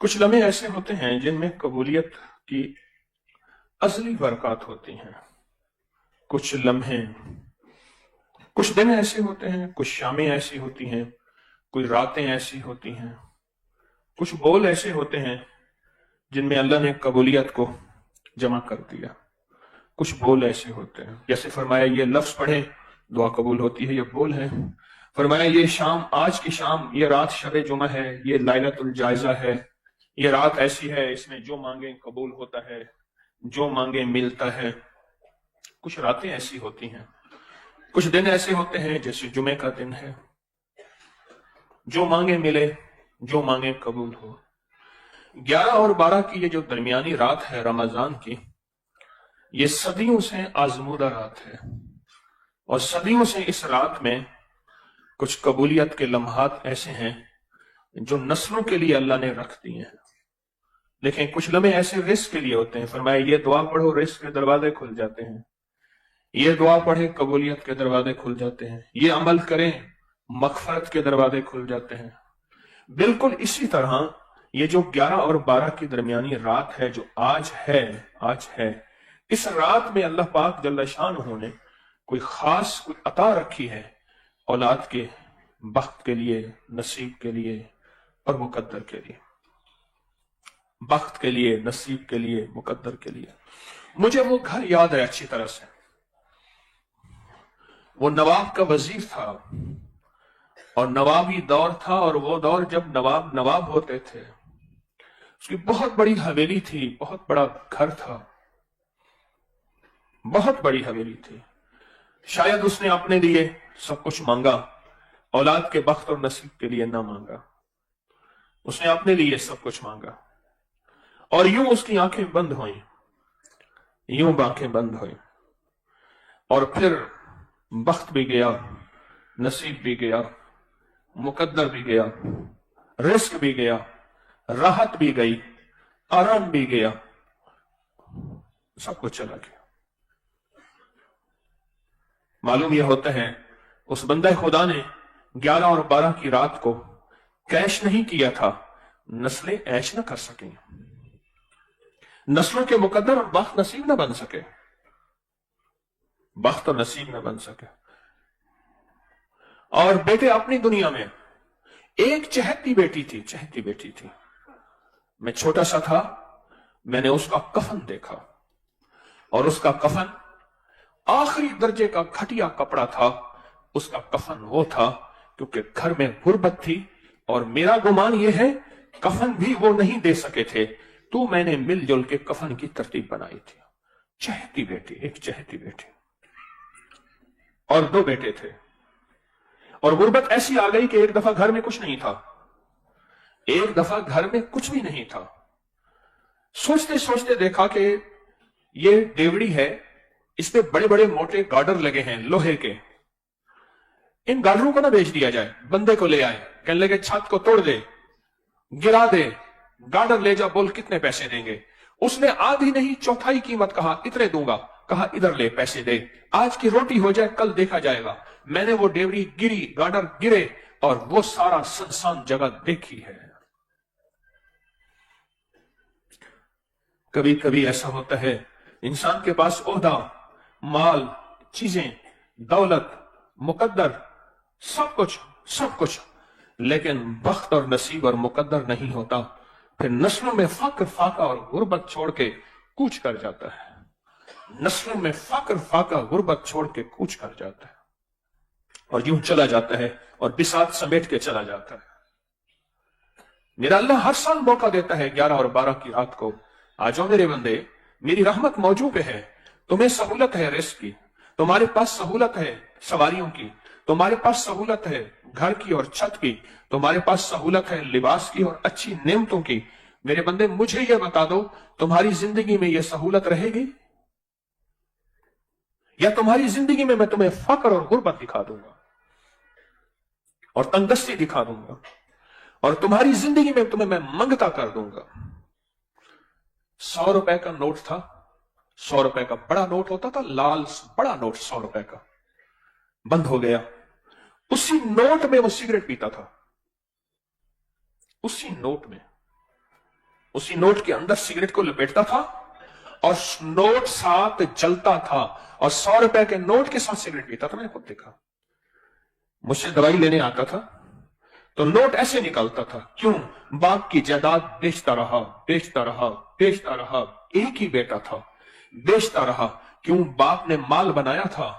کچھ لمحے ایسے ہوتے ہیں جن میں قبولیت کی ازلی برکات ہوتی ہیں. کچھ لمحے، کچھ دن ایسے ہوتے ہیں، کچھ شامیں ایسی ہوتی ہیں، کوئی راتیں ایسی ہوتی ہیں، کچھ بول ایسے ہوتے ہیں جن میں اللہ نے قبولیت کو جمع کر دیا. کچھ بول ایسے ہوتے ہیں، جیسے فرمایا یہ لفظ پڑھیں دعا قبول ہوتی ہے، یہ بول ہے. فرمایا یہ شام، آج کی شام، یہ رات شب جمعہ ہے، یہ لائلۃ الجائزہ ہے، یہ رات ایسی ہے اس میں جو مانگیں قبول ہوتا ہے، جو مانگیں ملتا ہے. کچھ راتیں ایسی ہوتی ہیں، کچھ دن ایسے ہوتے ہیں جیسے جمعے کا دن ہے، جو مانگے ملے، جو مانگے قبول ہو. 11 اور 12 کی یہ جو درمیانی رات ہے رمضان کی، یہ صدیوں سے آزمودہ رات ہے، اور صدیوں سے اس رات میں کچھ قبولیت کے لمحات ایسے ہیں جو نسلوں کے لیے اللہ نے رکھ دیے ہیں. لیکن کچھ لمحے ایسے رزق کے لیے ہوتے ہیں. فرمایا یہ دعا پڑھو رزق کے دروازے کھل جاتے ہیں، یہ دعا پڑھے قبولیت کے دروازے کھل جاتے ہیں، یہ عمل کریں مغفرت کے دروازے کھل جاتے ہیں. بالکل اسی طرح یہ جو 11 اور 12 کی درمیانی رات ہے جو آج ہے، اس رات میں اللہ پاک جل شانہ نے کوئی خاص کوئی عطا رکھی ہے اولاد کے، بخت کے لیے، نصیب کے لیے اور مقدر کے لیے. بخت کے لیے، نصیب کے لیے، مقدر کے لیے. مجھے وہ گھر یاد ہے اچھی طرح سے. وہ نواب کا وزیر تھا اور نوابی دور تھا، اور وہ دور جب نواب ہوتے تھے. اس کی بہت بڑی حویلی تھی، بہت بڑا گھر تھا، بہت بڑی حویلی تھی. شاید اس نے اپنے لیے سب کچھ مانگا، اولاد کے بخت اور نصیب کے لیے نہ مانگا. اس نے اپنے لیے سب کچھ مانگا، اور یوں اس کی آنکھیں بند ہوئیں، یوں آنکھیں بند ہوئیں. اور پھر بخت بھی گیا، نصیب بھی گیا، مقدر بھی گیا، رزق بھی گیا، راحت بھی گئی، آرام بھی گیا، سب کچھ چلا گیا. معلوم یہ ہوتا ہے اس بندہ خدا نے 11 اور 12 کی رات کو کیش نہیں کیا تھا نسلیں ایش نہ کر سکیں، نسلوں کے مقدر اور بخت نصیب نہ بن سکے، بخت اور نصیب نہ بن سکے. اور بیٹے اپنی دنیا میں ایک چہتی بیٹی تھی. میں چھوٹا سا تھا، میں نے اس کا کفن دیکھا، اور اس کا کفن آخری درجے کا گھٹیا کپڑا تھا. اس کا کفن وہ تھا کیونکہ گھر میں غربت تھی، اور میرا گمان یہ ہے کفن بھی وہ نہیں دے سکے تھے، تو میں نے مل جل کے کفن کی ترتیب بنائی تھی. چہتی بیٹی، ایک چہتی بیٹی، اور 2 بیٹے تھے. اور غربت ایسی آ گئی کہ ایک دفعہ گھر میں کچھ نہیں تھا، ایک دفعہ گھر میں کچھ بھی نہیں تھا. سوچتے سوچتے دیکھا کہ یہ ڈیوڑی ہے، اس پہ بڑے بڑے موٹے گارڈر لگے ہیں لوہے کے. ان گارڈروں کو نہ بیچ دیا جائے. بندے کو لے آئے، کہنے لگے چھت کو توڑ دے، گرا دے، گارڈر لے جا، بول کتنے پیسے دیں گے. اس نے آدھی نہیں چوتھائی قیمت کہا، اتنے دوں گا. کہا ادھر لے پیسے دے، آج کی روٹی ہو جائے کل دیکھا جائے گا. میں نے وہ ڈیوڑی گری، گارڈر گرے، اور وہ سارا سنسان جگہ دیکھی ہے. کبھی کبھی ایسا ہوتا ہے انسان کے پاس عہدہ، مال، چیزیں، دولت، مقدر، سب کچھ، لیکن بخت اور نصیب اور مقدر نہیں ہوتا. پھر نسلوں میں فقر، فاقہ اور غربت چھوڑ کے کوچ کر جاتا ہے. نسلوں میں فقر، فاقہ، غربت چھوڑ کے کوچ کر جاتا ہے، اور یوں چلا جاتا ہے اور بساط سمیٹ کے چلا جاتا ہے. میرا اللہ ہر سال موقع دیتا ہے 11 اور 12 کی رات کو، آ جاؤ میرے بندے، میری رحمت موجود ہے. تمہیں سہولت ہے رزق کی، تمہارے پاس سہولت ہے سواریوں کی، تمہارے پاس سہولت ہے گھر کی اور چھت کی، تمہارے پاس سہولت ہے لباس کی اور اچھی نعمتوں کی. میرے بندے مجھے یہ بتا دو، تمہاری زندگی میں یہ سہولت رہے گی، یا تمہاری زندگی میں تمہیں فقر اور غربت دکھا دوں گا اور تنگدستی دکھا دوں گا، اور تمہاری زندگی میں تمہیں میں منگتا کر دوں گا. 100 روپے کا نوٹ تھا، 100 روپے کا بڑا نوٹ ہوتا تھا، لال بڑا نوٹ 100 روپے کا بند ہو گیا. اسی نوٹ میں وہ سگریٹ پیتا تھا، اسی نوٹ میں. उसी नोट के अंदर सिगरेट को लपेटता था और नोट साथ जलता था, और 100 रुपए के नोट के साथ सिगरेट पीता था। मैंने खुद देखा। मुझसे दवाई लेने आता था तो नोट ऐसे निकालता था। क्यों? बाप की जायदाद बेचता रहा, बेचता रहा, बेचता रहा। एक ही बेटा था, बेचता रहा। क्यों? बाप ने माल बनाया था,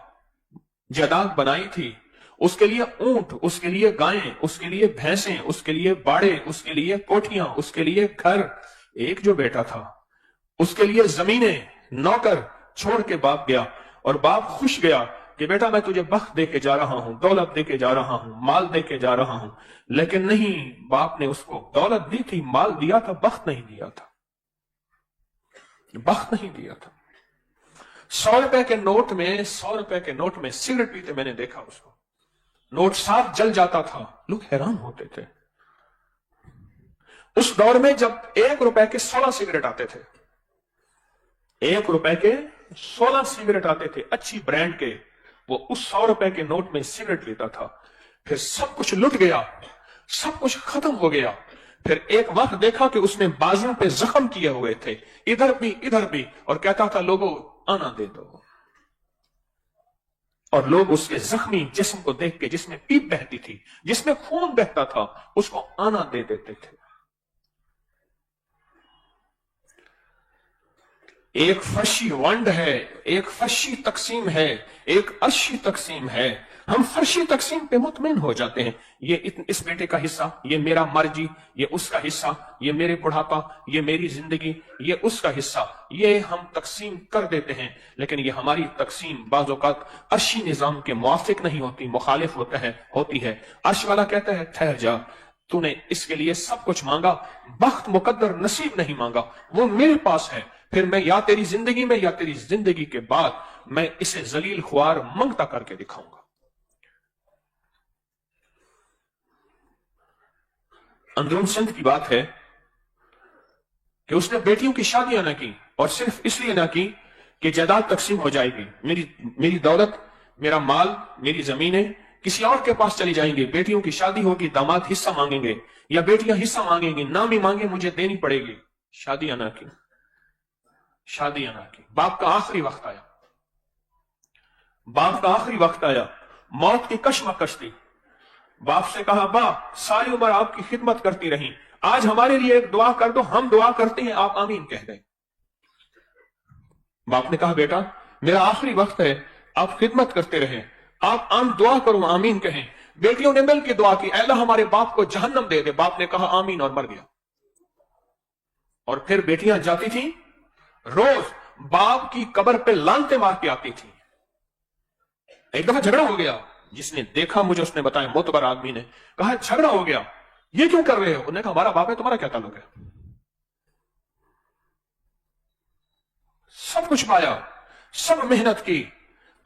जायदाद बनाई थी। उसके लिए ऊंट, उसके लिए गायें, उसके लिए भैंसें, उसके लिए बाड़े, उसके लिए कोठियां, उसके लिए घर। एक जो बेटा था उसके लिए जमीनें, नौकर छोड़ के बाप गया, और बाप खुश गया कि बेटा मैं तुझे बख्त दे के जा रहा हूं, दौलत दे के जा रहा हूं, माल दे के जा रहा हूं। लेकिन नहीं, बाप ने उसको दौलत दी थी, माल दिया था, बख्त नहीं दिया था, बख्त नहीं दिया था। 100 रुपए के नोट में, 100 रुपए के नोट में सिगरेट पीते मैंने देखा उसको। नोट साफ जल जाता था, लोग हैरान होते थे। उस दौर में जब 1 रुपए के 16 सिगरेट आते थे, 1 रुपए के 16 सिगरेट आते थे अच्छी ब्रांड के, वो उस 100 रुपए के नोट में सिगरेट लेता था। फिर सब कुछ लुट गया, सब कुछ खत्म हो गया। फिर एक वक्त देखा कि उसने बाजू पे जख्म किए हुए थे, इधर भी इधर भी, और कहता था लोगों आना दे दो। और लोग उसके जख्मी जिस्म को देख के, जिसमें पीप बहती थी, जिसमें खून बहता था, उसको आना दे देते थे। एक फर्शी वंड है, एक फर्शी तकसीम है, एक अर्शी तकसीम है। हम फर्शी तकसीम पे मुतमिन हो जाते हैं। ये इस बेटे का हिस्सा, ये मेरा मर्जी, ये उसका हिस्सा, ये मेरे बुढ़ापा, ये मेरी जिंदगी, ये उसका हिस्सा, ये हम तकसीम कर देते हैं। लेकिन ये हमारी तकसीम बाज़ औक़ात अर्शी निजाम के मुआफिक नहीं होती, मुखालिफ होती है। अर्श वाला कहता है ठहर जा, तूने इसके लिए सब कुछ मांगा, बख्त मुकद्दर नसीब नहीं मांगा, वो मेरे पास है। फिर मैं या तेरी जिंदगी में या तेरी जिंदगी के बाद मैं इसे जलील ख्वार मंगता करके दिखाऊंगा। अंदरून सिंध की बात है कि उसने बेटियों की शादियां ना की, और सिर्फ इसलिए ना की कि जायदाद तकसीम हो जाएगी, मेरी दौलत, मेरा माल, मेरी जमीनें किसी और के पास चली जाएंगी, बेटियों की शादी होगी, दामाद हिस्सा मांगेंगे या बेटियां हिस्सा मांगेंगी, ना भी मांगे मुझे देनी पड़ेगी। शादियां ना की, शादियां ना की। बाप का आखिरी वक्त आया, बाप का आखिरी वक्त आया, मौत की कश्मकश थी। बाप से कहा, बाप सारी उम्र आपकी खिदमत करती रही, आज हमारे लिए एक दुआ कर दो, हम दुआ करते हैं, आप आमीन कह दें। बाप ने कहा, बेटा मेरा आखिरी वक्त है, आप खिदमत करते रहे, आप आम दुआ करो, आमीन कहें। बेटियों ने मिलकर दुआ की, अल्लाह हमारे बाप को जहन्नम दे दे। बाप ने कहा आमीन और मर गया। और फिर बेटियां जाती थी, रोज बाप की कब्र पे लानते मार के आती थी। एक दफा झगड़ा हो गया, जिसने देखा मुझे उसने बताया, मोतबर आदमी ने कहा झगड़ा हो गया, ये क्यों कर रहे हो? उन्होंने कहा हमारा बाप है, तुम्हारा क्या ताल्लुक है? सब कुछ पाया, सब मेहनत की,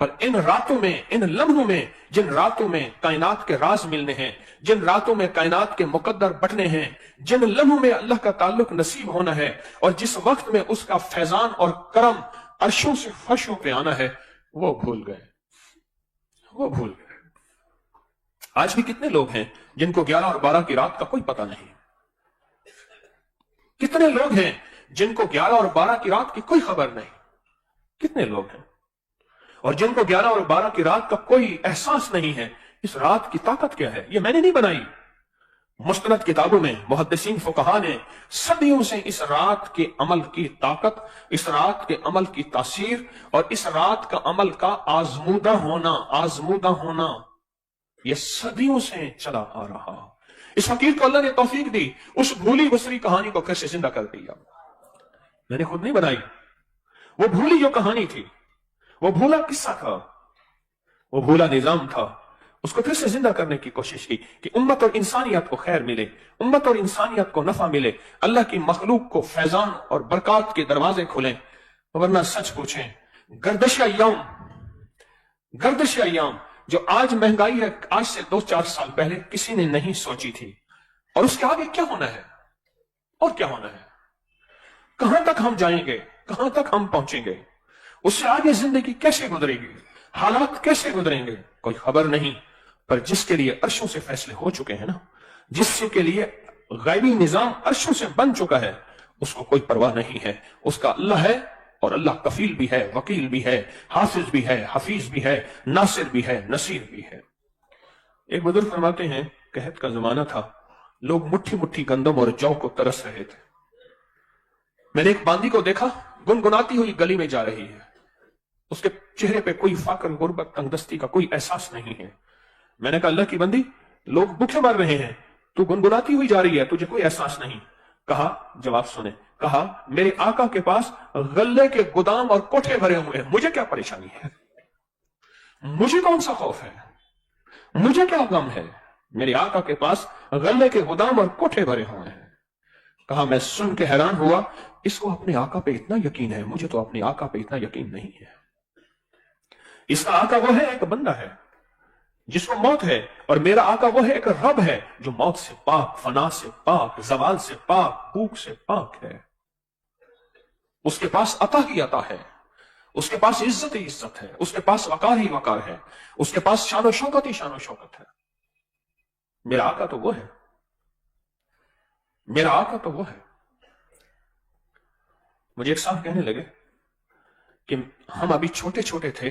पर इन रातों में, इन लम्हों में, जिन रातों में कायनात के राज मिलने हैं, जिन रातों में कायनात के मुकद्दर बटने हैं, जिन लम्हों में अल्लाह का ताल्लुक नसीब होना है, और जिस वक्त में उसका फैजान और करम अर्शों से फर्शों पे आना है, वो भूल गए, वो भूल गए। आज भी कितने लोग हैं जिनको 11 और 12 की रात का कोई पता नहीं? कितने लोग हैं जिनको 11 और 12 की रात की कोई खबर नहीं? कितने लोग हैं और जिनको 11 और 12 की रात का कोई एहसास नहीं है? इस रात की ताकत क्या है? ये मैंने नहीं बनाई, मुस्तनद किताबों में मुहद्दिसीन फुकहा ने सदियों से इस रात के अमल की ताकत, इस रात के अमल की तासीर और इस रात का अमल का आजमूदा होना ये सदियों से चला आ रहा। इस फकीर को अल्लाह ने तौफीक दी, उस भूली गुजरी कहानी को फिर से जिंदा कर दिया। मैंने खुद नहीं बनाई, वो भूली जो कहानी थी, वो भूला किस्सा था, वो भूला निजाम था, उसको फिर से जिंदा करने की कोशिश की कि उम्मत और इंसानियत को खैर मिले, उम्मत और इंसानियत को नफा मिले, अल्लाह की मखलूक को फैजान और बरकत के दरवाजे खुलें। वरना सच पूछें, गर्दिश अय्याम जो आज महंगाई है, आज से 2-4 साल पहले किसी ने नहीं सोची थी। और उसके आगे क्या होना है और क्या होना है, कहां तक हम जाएंगे, कहां तक हम पहुंचेंगे, उससे आगे जिंदगी कैसे गुजरेगी, हालात कैसे गुजरेंगे, कोई खबर नहीं। पर जिसके लिए अर्शों से फैसले हो चुके हैं ना, जिसके लिए गैबी निजाम अर्शों से बन चुका है, اس کو کوئی پرواہ نہیں ہے، اس کا اللہ ہے، اور اللہ کفیل بھی ہے، وکیل بھی ہے، حافظ بھی ہے، حفیظ بھی ہے، ناصر بھی ہے، نصیر بھی ہے۔ ایک بزرگ فرماتے ہیں، قحط کا زمانہ تھا، لوگ مٹھی مٹھی گندم اور جو کو ترس رہے تھے۔ میں نے ایک باندی کو دیکھا، گنگناتی ہوئی گلی میں جا رہی ہے، اس کے چہرے پہ کوئی فقر، غربت، تنگدستی کا کوئی احساس نہیں ہے۔ میں نے کہا اللہ کی بندی، لوگ بھوکے مر رہے ہیں، تو گنگناتی ہوئی جا رہی ہے، تجھے کوئی احساس نہیں؟ کہا، جواب سنیں، کہا میرے آقا کے پاس غلے کے گودام اور کوٹھے بھرے ہوئے ہیں، مجھے کیا پریشانی ہے؟ مجھے کون سا خوف ہے؟ مجھے کیا غم ہے؟ میرے آقا کے پاس غلے کے گودام اور کوٹھے بھرے ہوئے ہیں۔ کہا میں سن کے حیران ہوا، اس کو اپنے آقا پہ اتنا یقین ہے، مجھے تو اپنے آقا پہ اتنا یقین نہیں ہے۔ اس کا آقا وہ ہے ایک بندہ ہے جس کو موت ہے، اور میرا آقا وہ ہے ایک رب ہے جو موت سے پاک، فنا سے پاک، زوال سے پاک، بھوک سے پاک ہے۔ اس کے پاس عطا ہی عطا ہے، اس کے پاس عزت ہی عزت ہے، اس کے پاس وقار ہی وقار ہے، اس کے پاس شان و شوکت ہی شان و شوکت ہے۔ میرا آقا تو وہ ہے، میرا آقا تو وہ ہے۔ مجھے ایک صاحب کہنے لگے کہ ہم ابھی چھوٹے چھوٹے تھے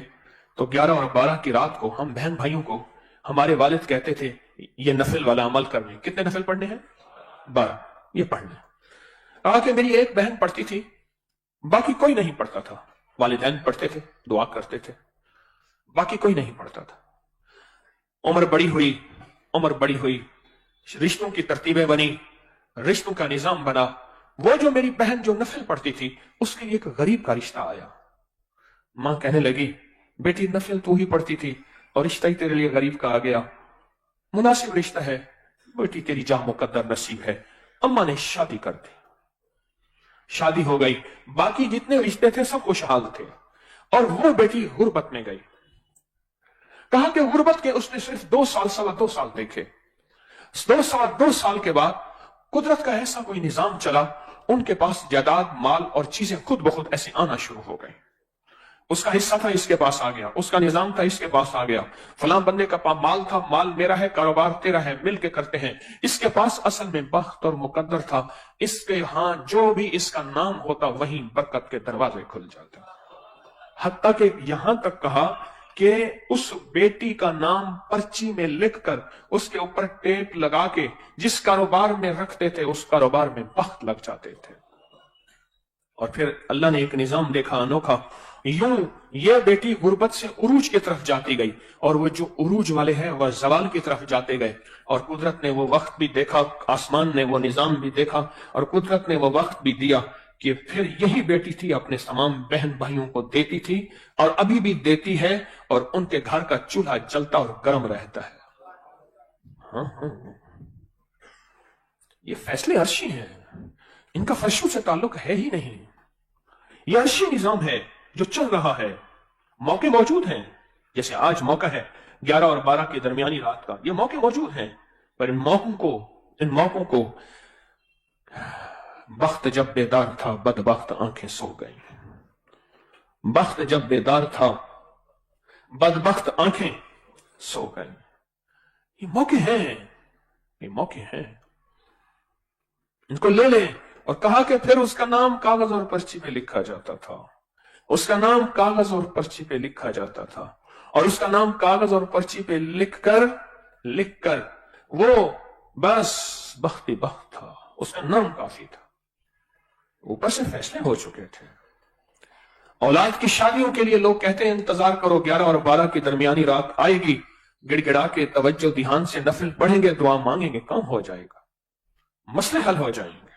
تو 11 اور 12 کی رات کو ہم بہن بھائیوں کو ہمارے والد کہتے تھے یہ نفل والا عمل کرنے۔ کتنے نفل پڑھنے ہیں؟ 12، یہ پڑھنے۔ کہا کہ میری ایک بہن پڑھتی تھی، باقی کوئی نہیں پڑھتا تھا۔ والدین پڑھتے تھے، دعا کرتے تھے، باقی کوئی نہیں پڑھتا تھا۔ عمر بڑی ہوئی، رشتوں کی ترتیبیں بنی، رشتوں کا نظام بنا۔ وہ جو میری بہن جو نفل پڑھتی تھی، اس کے لیے ایک غریب کا رشتہ آیا۔ ماں کہنے لگی بیٹی نفل تو ہی پڑھتی تھی اور رشتہ ہی تیرے لیے غریب کا آ گیا، مناسب رشتہ ہے، بیٹی تیری جاہ مقدر نصیب ہے۔ اماں نے شادی کر دی، شادی ہو گئی، باقی جتنے رشتے تھے سب خوشحال تھے، اور وہ بیٹی غربت میں گئی۔ کہا کہ غربت کے اس نے صرف 2 سال، 2.25 سال دیکھے۔ 2 سال کے بعد قدرت کا ایسا کوئی نظام چلا، ان کے پاس جائیداد، مال اور چیزیں خود بخود ایسے آنا شروع ہو گئی۔ اس کا حصہ تھا، اس کے پاس آ گیا، اس کا نظام تھا، اس کے پاس آ گیا، فلاں بندے کا مال تھا، مال میرا ہے، کاروبار تیرا ہے، مل کے کرتے ہیں۔ اس کے پاس اصل میں بخت اور مقدر تھا، اس کے ہاں جو بھی اس کا نام ہوتا وہیں برکت کے دروازے کھل جاتے۔ حتیٰ کہ یہاں تک کہا کہ اس بیٹی کا نام پرچی میں لکھ کر اس کے اوپر ٹیپ لگا کے جس کاروبار میں رکھتے تھے اس کاروبار میں بخت لگ جاتے تھے۔ اور پھر اللہ نے ایک نظام دیکھا انوکھا، یوں یہ بیٹی غربت سے عروج کی طرف جاتی گئی، اور وہ جو عروج والے ہیں وہ زوال کی طرف جاتے گئے، اور قدرت نے وہ وقت بھی دیکھا، آسمان نے وہ نظام بھی دیکھا، اور قدرت نے وہ وقت بھی دیا کہ پھر یہی بیٹی تھی اپنے تمام بہن بھائیوں کو دیتی تھی، اور ابھی بھی دیتی ہے، اور ان کے گھر کا چولہا جلتا اور گرم رہتا ہے۔ ہاں ہاں، یہ فیصلے عرشی ہیں، ان کا فرشوں سے تعلق ہے ہی نہیں۔ یہ عرشی نظام ہے جو چل رہا ہے۔ موقع موجود ہیں، جیسے آج موقع ہے 11 اور 12 کی درمیانی رات کا، یہ موقع موجود ہیں، پر ان موقعوں کو بخت جب بیدار تھا بدبخت آنکھیں سو گئی۔ بخت جب بیدار تھا بدبخت آنکھیں سو گئی۔ یہ موقع ہیں، یہ موقع ہیں، ان کو لے لیں۔ اور کہا کہ پھر اس کا نام کاغذ اور پرچی پہ لکھا جاتا تھا، اس کا نام کاغذ اور پرچی پہ لکھا جاتا تھا، اور اس کا نام کاغذ اور پرچی پہ لکھ کر وہ بس بخت ہی بخت تھا، اس کا نام کافی تھا۔ اوپر سے فیصلے ہو چکے تھے۔ اولاد کی شادیوں کے لیے لوگ کہتے ہیں انتظار کرو، 11 اور 12 کی درمیانی رات آئے گی، گڑ گڑا کے توجہ دھیان سے نفل پڑھیں گے، دعا مانگیں گے، کام ہو جائے گا، مسئلے حل ہو جائیں گے،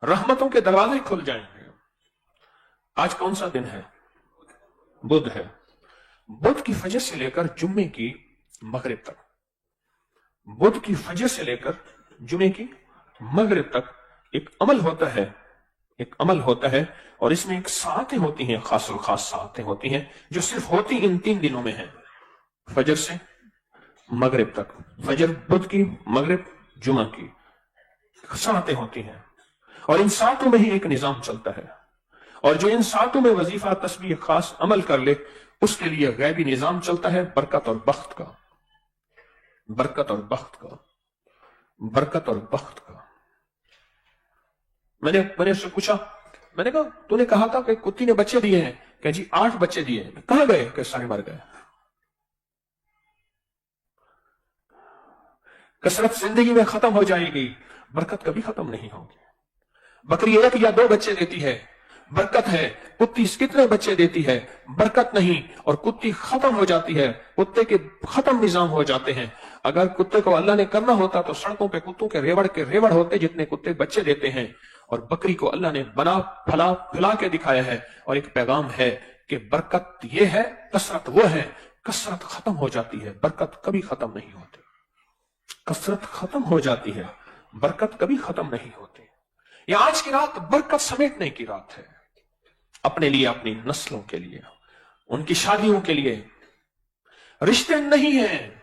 رحمتوں کے دروازے کھل جائیں گے۔ آج کون سا دن ہے؟ بدھ ہے۔ بدھ کی فجر سے لے کر جمعے کی مغرب تک، بدھ کی فجر سے لے کر جمعے کی مغرب تک ایک عمل ہوتا ہے، اور اس میں ایک ساعتیں ہوتی ہیں، خاص و خاص ساعتیں ہوتی ہیں جو صرف ہوتی ان 3 دنوں میں ہیں، فجر سے مغرب تک، فجر بدھ کی، مغرب جمعہ کی ساعتیں ہوتی ہیں، اور ان ساعتوں میں ہی ایک نظام چلتا ہے، اور جو ان ساعتوں میں وظیفہ تسبیح خاص عمل کر لے اس کے لیے غیبی نظام چلتا ہے، برکت اور بخت کا، برکت اور بخت کا، برکت اور بخت کا۔ मैंने उससे पूछा, मैंने कहा तूने कहा था कि कुत्ती ने बच्चे दिए हैं, कह जी 8 बच्चे दिए हैं। कहां गए? कि सारे मर गए। कसरत जिंदगी में खत्म हो जाएगी, बरकत कभी खत्म नहीं होगी। बकरी 1 या 2 बच्चे देती है, बरकत है। कुत्ती कितने बच्चे देती है, बरकत नहीं। और कुत्ती खत्म हो जाती है, कुत्ते के खत्म निजाम हो जाते हैं। अगर कुत्ते को अल्लाह ने करना होता तो सड़कों पे कुत्तों के रेवड़ होते जितने कुत्ते बच्चे देते हैं। और बकरी को अल्लाह ने बना फैला के दिखाया है। और एक पैगाम है कि बरकत ये है, कसरत वो है। कसरत खत्म हो जाती है, बरकत कभी खत्म नहीं होती। कसरत खत्म हो जाती है, बरकत कभी खत्म नहीं होती। ये आज की रात बरकत समेटने की रात है, अपने लिए, अपनी नस्लों के लिए, उनकी शादियों के लिए। रिश्ते नहीं हैं,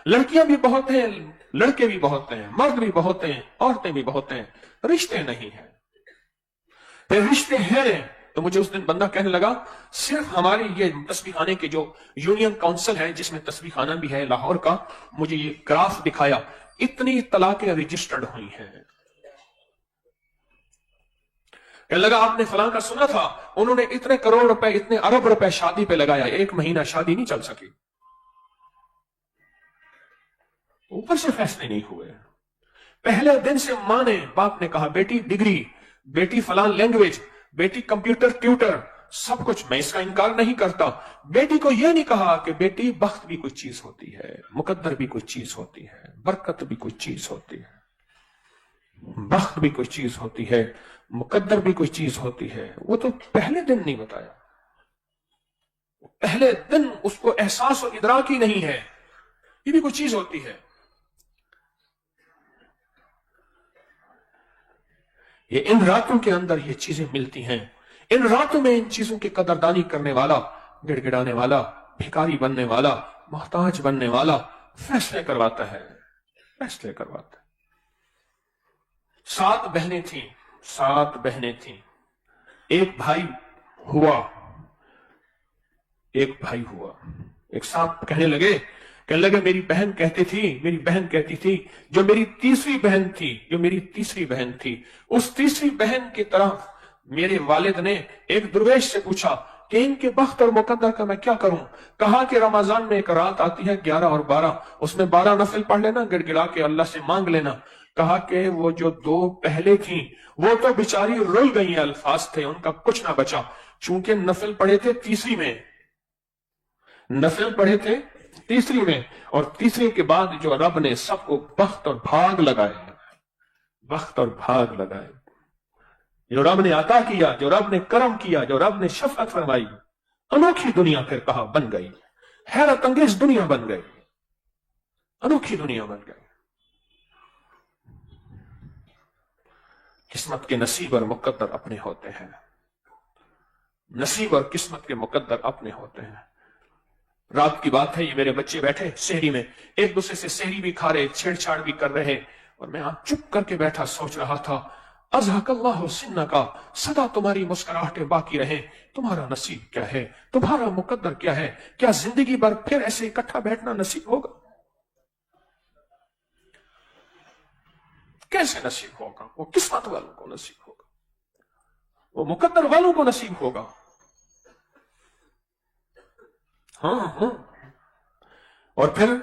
लड़कियां भी बहुत हैं, लड़के भी बहुत हैं, मर्द भी बहुत हैं, औरतें भी बहुत हैं, रिश्ते नहीं हैं। फिर रिश्ते हैं तो मुझे उस दिन बंदा कहने लगा, सिर्फ हमारे ये तस्बीह खाने के जो यूनियन काउंसिल है, जिसमें तस्बीह खाना भी है लाहौर का, मुझे ये ग्राफ दिखाया, इतनी तलाकें रजिस्टर्ड हुई हैं। कहने लगा आपने फलां का सुना था, उन्होंने इतने करोड़ रुपए, इतने अरब रुपए शादी पे लगाया, 1 महीना शादी नहीं चल सकी। ऊपर से फैसले नहीं हुए। पहले दिन से मां ने, बाप ने कहा बेटी डिग्री, बेटी फलां लैंग्वेज, बेटी कंप्यूटर ट्यूटर, सब कुछ। मैं इसका इनकार नहीं करता। बेटी को यह नहीं कहा कि बेटी बख्त भी कुछ चीज होती है, मुकद्दर भी कुछ चीज होती है, बरकत भी कुछ चीज होती है, बख्त भी कुछ चीज होती है, मुकद्दर भी कोई चीज होती है। वो तो पहले दिन नहीं बताया, पहले दिन उसको एहसास और इदराक ही नहीं है, ये भी कोई चीज होती है। ये इन रातों के अंदर ये चीजें मिलती हैं। इन रातों में इन चीजों की कदरदानी करने वाला, गिड़गिड़ाने वाला, भिखारी बनने वाला, मोहताज बनने वाला फैसले करवाता है, फैसले करवाता है। 7 बहनें थीं, 7 बहनें थीं। एक भाई हुआ। एक साथ कहने लगे मेरी बहन कहती थी जो मेरी तीसरी बहन थी, उस तीसरी बहन की तरह मेरे वालिद ने एक दुर्वेश से पूछा कि इनके बख्त और मुकद्दर का मैं क्या करूं। कहा कि रमजान में एक रात आती है 11 और 12, उसमें 12 नफिल पढ़ लेना, गिड़गिड़ा के अल्लाह से मांग लेना। कहा कि वो जो 2 पहले थी वो तो बेचारी रुल गई, अल्फाज थे, उनका कुछ ना बचा। चूंकि नफिल पढ़े थे तीसरी में, और तीसरी के बाद जो रब ने सबको बख्त और भाग लगाए, जो रब ने अता किया, जो रब ने करम किया, जो रब ने शफकत फरमाई, अनोखी दुनिया फिर कहा बन गई, हैरत अंगेज दुनिया बन गई, अनोखी दुनिया बन गई। किस्मत के नसीब और मुकद्दर अपने होते हैं, नसीब और किस्मत के मुकद्दर अपने होते हैं। रात की बात है, ये मेरे बच्चे बैठे सहरी में, एक दूसरे से सहरी भी खा रहे, छेड़छाड़ भी कर रहे, और मैं चुप करके बैठा सोच रहा था, अज़हकल्लाहु सिन्नका, सदा तुम्हारी मुस्कुराहटें बाकी रहे। तुम्हारा नसीब क्या है, तुम्हारा मुकद्दर क्या है? क्या जिंदगी भर फिर ऐसे इकट्ठा बैठना नसीब होगा? कैसे नसीब होगा? वो किस्मत वालों को नसीब होगा, वो मुकद्दर वालों को नसीब होगा। हाँ। और फिर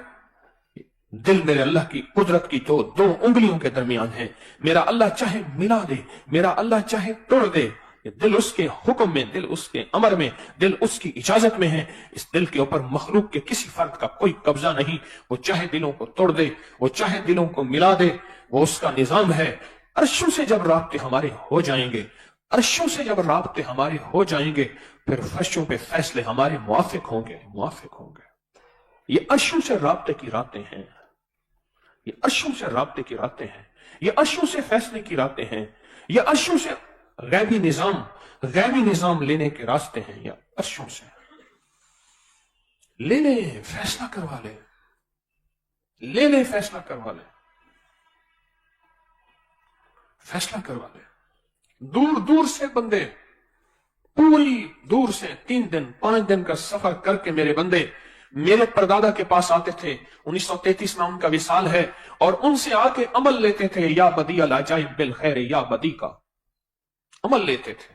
दिल मेरे अल्लाह की कुदरत की तो 2 उंगलियों के दरमियान है। मेरा अल्लाह चाहे मिला दे, मेरा अल्लाह चाहे तोड़ दे। ये दिल उसके हुक्म में, दिल उसके अमर में, दिल उसकी इजाजत में है। इस दिल के ऊपर मखलूक के किसी फर्द का कोई कब्जा नहीं। वो चाहे दिलों को तोड़ दे, वो चाहे दिलों को मिला दे, वो उसका निजाम है। अर्शों से जब राब्ते हमारे हो जाएंगे, अर्शों से जब राब्ते हमारे हो जाएंगे, फिर फर्शों पे फैसले हमारे मुआफिक होंगे। ये अर्शों से राब्ते की रातें हैं, ये अर्शों से राब्ते की रातें हैं, ये अर्शों से फैसले की रातें हैं, ये अर्शों से गैबी निजाम लेने के रास्ते हैं। या अर्शों से ले ले, फैसला करवा ले, फैसला करवा ले। दूर दूर से बंदे, पूरी दूर से 3 दिन 5 दिन का सफर करके मेरे बंदे मेरे परदादा के पास आते थे। 1933 में उनका विसाल है, और उनसे आके अमल लेते थे, या बदी अल अजाइब बिल खैर या बदी का, अमल लेते थे,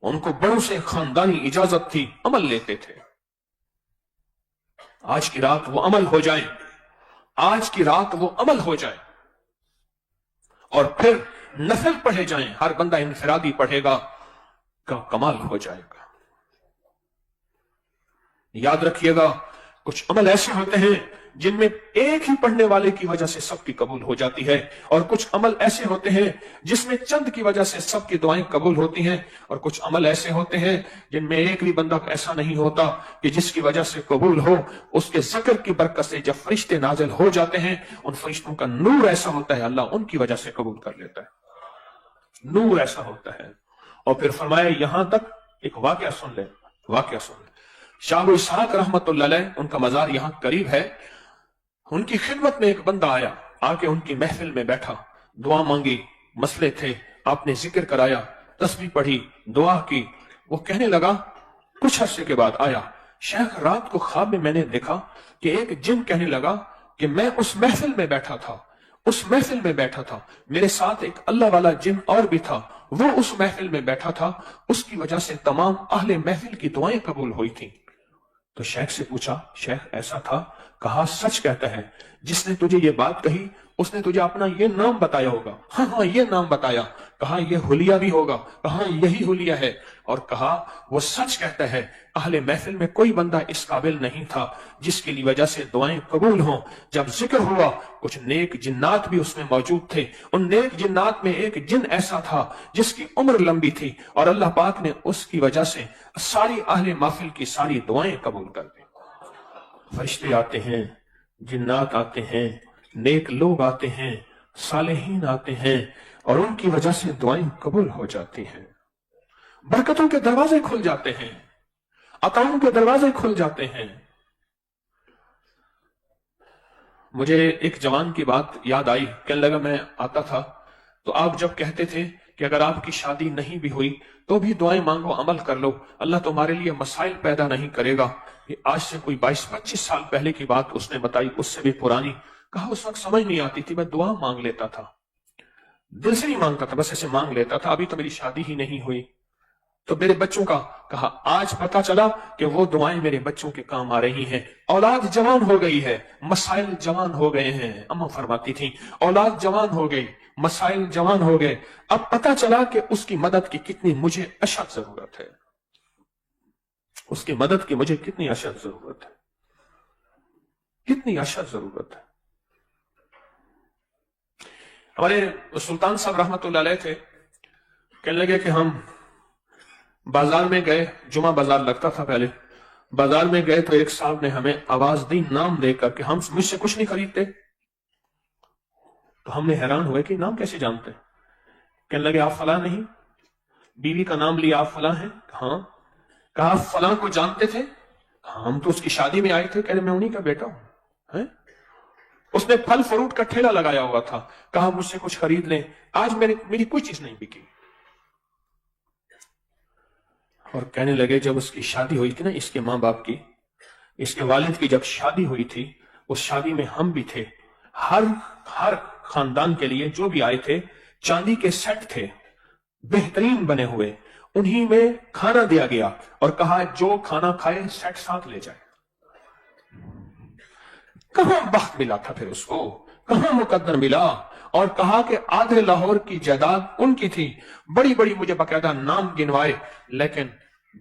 उनको बड़ों से खानदानी इजाजत थी, अमल लेते थे। आज की रात वो अमल हो जाए, आज की रात वो अमल हो जाए और फिर नफल पढ़े जाएं, हर बंदा इनफरादी पढ़ेगा, का कमाल हो जाएगा। याद रखिएगा, कुछ अमल ऐसे होते हैं जिनमें एक ही पढ़ने वाले की वजह से सबकी कबूल हो जाती है, और कुछ अमल ऐसे होते हैं जिसमें चंद की वजह से सबकी दुआएं कबूल होती हैं, और कुछ अमल ऐसे होते हैं जिनमें एक भी बंदा ऐसा नहीं होता कि जिसकी वजह से कबूल हो। उसके जिक्र की बरकत से जब फरिश्ते नाजिल हो जाते हैं, उन फरिश्तों का नूर ऐसा होता है, अल्लाह उनकी वजह से कबूल कर लेता है, नूर ऐसा होता है। और फिर फरमाया, यहां तक एक वाकया सुन ले, वाकया सुन ले। शाह इसहाक रहमतुल्लाह अलैह, उनका मजार यहां करीब है, उनकी खिदमत में एक बंदा आया, आके उनकी महफिल में बैठा, दुआ मांगी, मसले थे, आपने जिक्र कराया, तस्बीह पढ़ी, दुआ की। वो कहने लगा, कुछ अरसे के बाद आया, शेख रात को ख्वाब में मैंने देखा कि एक जिन कहने लगा कि मैं उस महफिल में बैठा था, उस महफिल में बैठा था, मेरे साथ एक अल्लाह वाला जिन और भी था, वो उस महफिल में बैठा था, उसकी वजह से तमाम अहले महफिल की दुआएं कबूल हुई थी। तो शेख से पूछा, शेख ऐसा था? कहा, सच कहता है, जिसने तुझे ये बात कही उसने तुझे अपना ये नाम बताया होगा। हाँ हाँ, ये नाम बताया। कहा, ये हुलिया भी होगा। कहा, यही हुलिया है। और कहा, वो सच कहता है, अहले महफिल में कोई बंदा इस काबिल नहीं था जिसकी वजह से दुआएं कबूल हों। जब जिक्र हुआ, कुछ नेक जिन्नात भी उसमें मौजूद थे। उन नेक जिन्नात में एक जिन ऐसा था जिसकी उम्र लंबी थी, और अल्लाह पाक ने उसकी वजह से सारी अहले महफिल की सारी दुआएं कबूल कर दी। फरिश्ते आते हैं, जिन्नात आते हैं, नेक लोग आते हैं, सालेहीन आते हैं, और उनकी वजह से दुआएं कबूल हो जाती हैं। बरकतों के दरवाजे खुल जाते हैं, अताओं के दरवाजे खुल जाते हैं। मुझे एक जवान की बात याद आई, कहने लगा, मैं आता था तो आप जब कहते थे कि अगर आपकी शादी नहीं भी हुई तो भी दुआएं मांगो, अमल कर लो, अल्लाह तुम्हारे लिए मसाइल पैदा नहीं करेगा। ये आज से कोई 22-25 साल पहले की बात उसने बताई, उससे भी पुरानी। कहा, उस वक्त समझ नहीं आती थी, मैं दुआ मांग लेता था, दिल से नहीं मांगता था, बस ऐसे मांग लेता था, अभी तो मेरी शादी ही नहीं हुई, तो मेरे बच्चों का। कहा, आज पता चला कि वो दुआएं मेरे बच्चों के काम आ रही हैं। औलाद जवान हो गई है, मसाइल जवान हो गए हैं। अम्मा फरमाती थी, औलाद जवान हो गई, मसाइल जवान हो गए। अब पता चला कि उसकी मदद की कितनी मुझे अशद जरूरत है, उसकी मदद की मुझे कितनी अशद जरूरत है, कितनी अशद जरूरत है। हमारे सुल्तान साहब रहमतुल्लाह अलैह थे, कहने लगे कि हम बाजार में गए, जुमा बाजार लगता था पहले, बाजार में गए तो एक साहब ने हमें आवाज दी नाम देकर कि हम मुझसे कुछ नहीं खरीदते। तो हमने हैरान हुए कि नाम कैसे जानते। कहने लगे, आप फलां नहीं? बीवी का नाम लिया, आप फलां हैं? हाँ। कहा, आप फलां को जानते थे? हम तो उसकी शादी में आए थे। कह रहे, मैं उन्हीं का बेटा हूं। है? उसने फल फ्रूट का ठेला लगाया हुआ था। कहा, मुझसे कुछ खरीद लें, आज मेरी कोई चीज नहीं बिकी। और कहने लगे, जब उसकी शादी हुई थी ना, इसके माँ बाप की, इसके वालिद की जब शादी हुई थी, उस शादी में हम भी थे। हर खानदान के लिए जो भी आए थे, चांदी के सेट थे बेहतरीन बने हुए, उन्हीं में खाना दिया गया और कहा, जो खाना खाए सेट साथ ले जाए। कहां बख्त मिला था फिर उसको, कहां मुकद्दर मिला। और कहा कि आधे लाहौर की जायदाद उनकी थी, बड़ी बड़ी, मुझे बकायदा नाम गिनवाए। लेकिन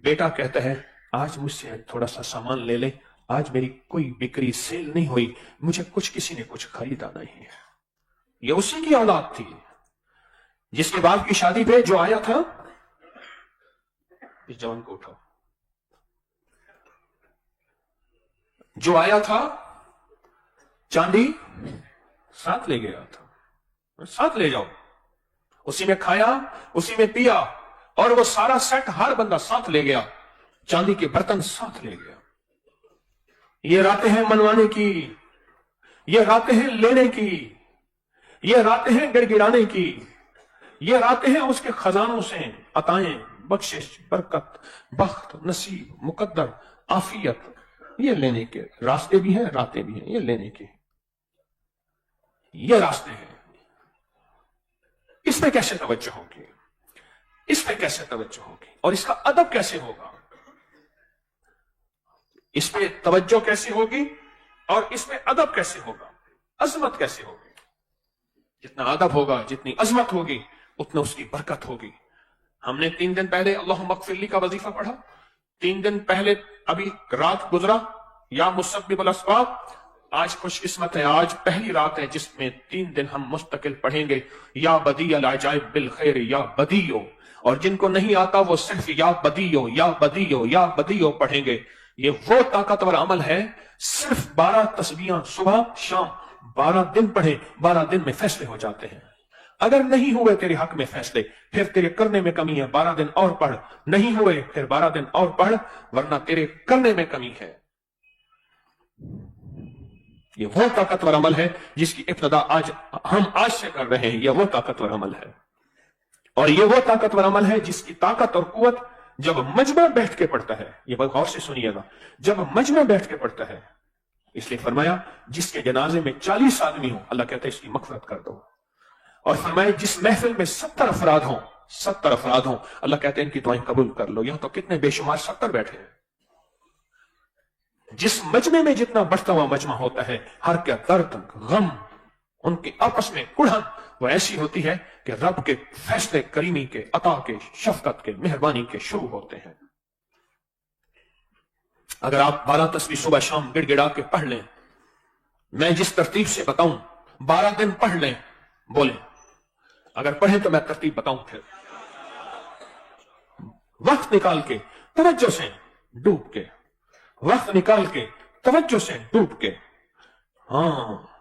बेटा कहता है, आज मुझसे थोड़ा सा सामान ले ले, आज मेरी कोई बिक्री सेल नहीं हुई, मुझे कुछ किसी ने कुछ खरीदा नहीं है। ये उसी की औलाद थी जिसके बाप की शादी पे जो आया था। इस जवान को उठाओ, जो आया था चांदी साथ ले गया था, साथ ले जाओ। उसी में खाया, उसी में पिया, और वो सारा सेट हर बंदा साथ ले गया, चांदी के बर्तन साथ ले गया। ये रातें हैं मनवाने की, ये रातें हैं लेने की, ये रातें हैं गिड़गिड़ाने की, ये रातें हैं उसके खजानों से अताएं, बख्शिश, बरकत, बख्त, नसीब, मुकद्दर, आफियत, ये लेने के रास्ते भी हैं, रातें भी हैं, ये लेने के, ये रास्ते हैं। इसमें कैसे तवज्जो होगी? इस पे कैसे तवज्जो होगी और इसका अदब कैसे होगा, इस पे तवज्जो कैसे होगी और इसमें अदब कैसे होगा, अजमत कैसे होगी। जितना अदब होगा, जितनी अजमत होगी, उतना उसकी बरकत होगी। हमने 3 दिन पहले अल्लाह मगफिरली का वजीफा पढ़ा, 3 दिन पहले अभी रात गुजरा या मुसब्बिबुल अस्बाब। आज खुशकिस्मत है, आज पहली रात है जिसमें 3 दिन हम मुस्तकिल पढ़ेंगे या बदी अल अजाइब बिल खैर या बदियो, और जिनको नहीं आता वो सिर्फ या बदियो या बदियो या बदियो पढ़ेंगे। ये वो ताकतवर अमल है, सिर्फ 12 तस्बीहां सुबह शाम 12 दिन पढ़े, 12 दिन में फैसले हो जाते हैं। अगर नहीं हुए तेरे हक में फैसले, फिर तेरे करने में कमी है, 12 दिन और पढ़, नहीं हुए फिर 12 दिन और पढ़, वरना तेरे करने में कमी है। ये वो ताकतवर अमल है जिसकी इब्तिदा हम आज से कर रहे हैं। ये वो ताकतवर अमल है, और ये वो ताकतवर अमल है जिसकी ताकत और कुव्वत जब मजमा बैठ के पड़ता है। ये बहुत गौर से सुनिएगा, जब मजमा बैठ के पड़ता है। इसलिए फरमाया जिसके जनाजे में 40 आदमी हो, अल्लाह कहता है इसकी मग़फ़िरत कर दो। और फरमाया जिस महफिल में 70 अफराद हों, 70 अफराद हों, अल्लाह कहते हैं इनकी दुआएं कबूल कर लो। यहां तो कितने बेशुमार 70 बैठे हैं। जिस मजमे में जितना बढ़ता हुआ मजमा होता है, हर क्या दर्द गम उनके आपस में कुढ़न वो ऐसी होती है कि रब के फैसले करीमी के, अता के, शफकत के, मेहरबानी के शुरू होते हैं। अगर आप 12 तस्बीह सुबह शाम गिड़गिड़ा के पढ़ लें, मैं जिस तरतीब से बताऊं 12 दिन पढ़ लें, बोले अगर पढ़े तो मैं तरतीब बताऊं, फिर वक्त निकाल के तवज्जो से डूब के, वक्त निकाल के तवज्जो से डूब के, हाँ,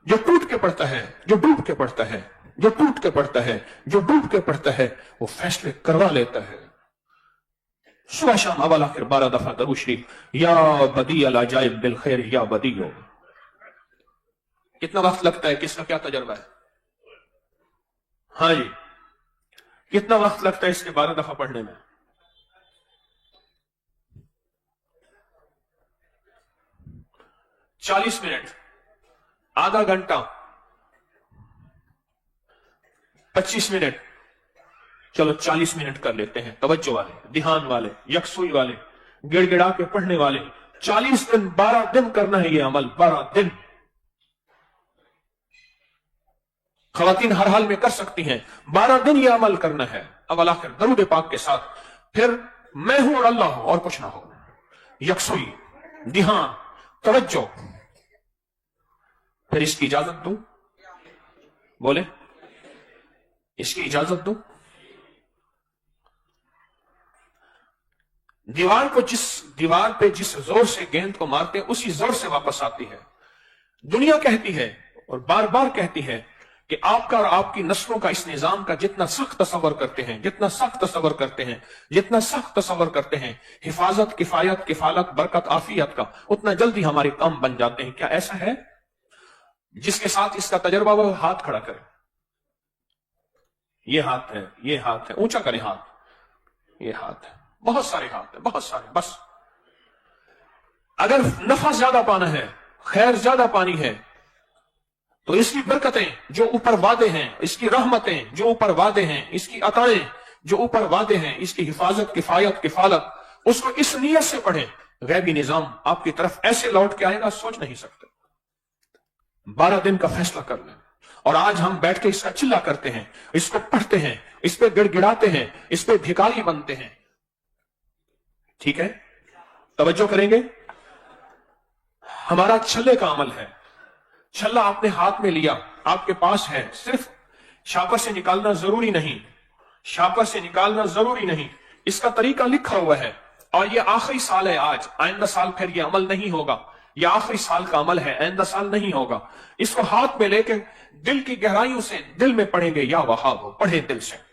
जो टूट के पड़ता है, जो डूब के पड़ता है, जो टूट के पड़ता है, जो डूब के पड़ता है, वो फैसले करवा लेता है। सुबह शाम अवल आखिर 12 दफा दरूद शरीफ, या बदी अल अजाइब बिल खैर या बदियो। कितना वक्त लगता है, किसका क्या तजर्बा है? हाँ जी, कितना वक्त लगता है इसके 12 दफा पढ़ने में? 40 मिनट, आधा घंटा, 25 मिनट, चलो 40 मिनट कर लेते हैं। तवज्जो वाले, ध्यान वाले, यकसुई वाले, गिड़गिड़ा के पढ़ने वाले, 40 दिन 12 दिन करना है ये अमल, 12 दिन। खवातीन हर हाल में कर सकती हैं, 12 दिन ये अमल करना है, अवल आखिर दरूद पाक के साथ। फिर मैं हूं और अल्लाह हो और कुछ ना हो, यकसुई, ध्यान, तवज्जो। फिर इसकी इजाजत दूं, बोले इसकी इजाजत दूं। दीवार पे जिस जोर से गेंद को मारते हैं उसी जोर से वापस आती है। दुनिया कहती है और बार बार कहती है कि आपका और आपकी नस्लों का इस निजाम का जितना सख्त तसव्वुर करते हैं, जितना सख्त तसव्वुर करते हैं, जितना सख्त तसव्वुर करते हैं हिफाजत, किफायत, किफालत, बरकत, आफियत का, उतना जल्दी हमारे काम बन जाते हैं। क्या ऐसा है? जिसके साथ इसका तजर्बा वो हाथ खड़ा करे, ये हाथ है, ये हाथ है, ऊंचा करें हाथ, ये हाथ है, बहुत सारे हाथ है, बहुत सारे। बस अगर नफा ज्यादा पाना है, खैर ज्यादा पानी है, तो इसकी बरकतें जो ऊपर वादे हैं, इसकी रहमतें जो ऊपर वादे हैं, इसकी अताएं जो ऊपर वादे हैं, इसकी हिफाजत, किफायत, किफालत, उसको इस नियत से पढ़ें, गैबी निजाम आपकी तरफ ऐसे लौट के आएगा, सोच नहीं सकते। 12 दिन का फैसला कर लें। और आज हम बैठ के इसका चिल्ला करते हैं, इसको पढ़ते हैं, इस पे गिड़गिड़ाते हैं, इस पे भिखारी बनते हैं। ठीक है, तवज्जो करेंगे। हमारा छल्ले का अमल है। छल्ला आपने हाथ में लिया, आपके पास है, सिर्फ शापर से निकालना जरूरी नहीं, शापर से निकालना जरूरी नहीं, इसका तरीका लिखा हुआ है। और ये आखिरी साल है आज, आइंदा साल फिर ये अमल नहीं होगा। ये आखिरी साल का अमल है, आइंदा साल नहीं होगा। इसको हाथ में लेके दिल की गहराइयों से दिल में पढ़ेंगे, या वहाब हो, पढ़े दिल से।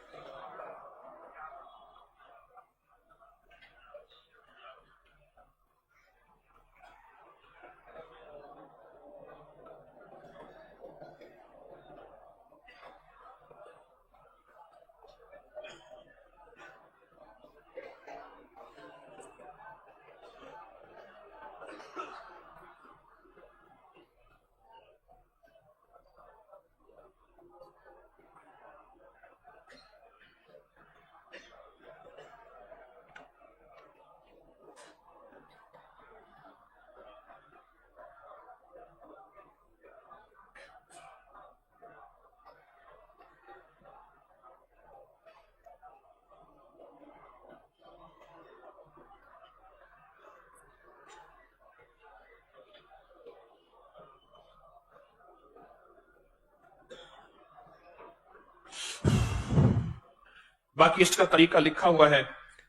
باقی اس کا طریقہ لکھا ہوا ہے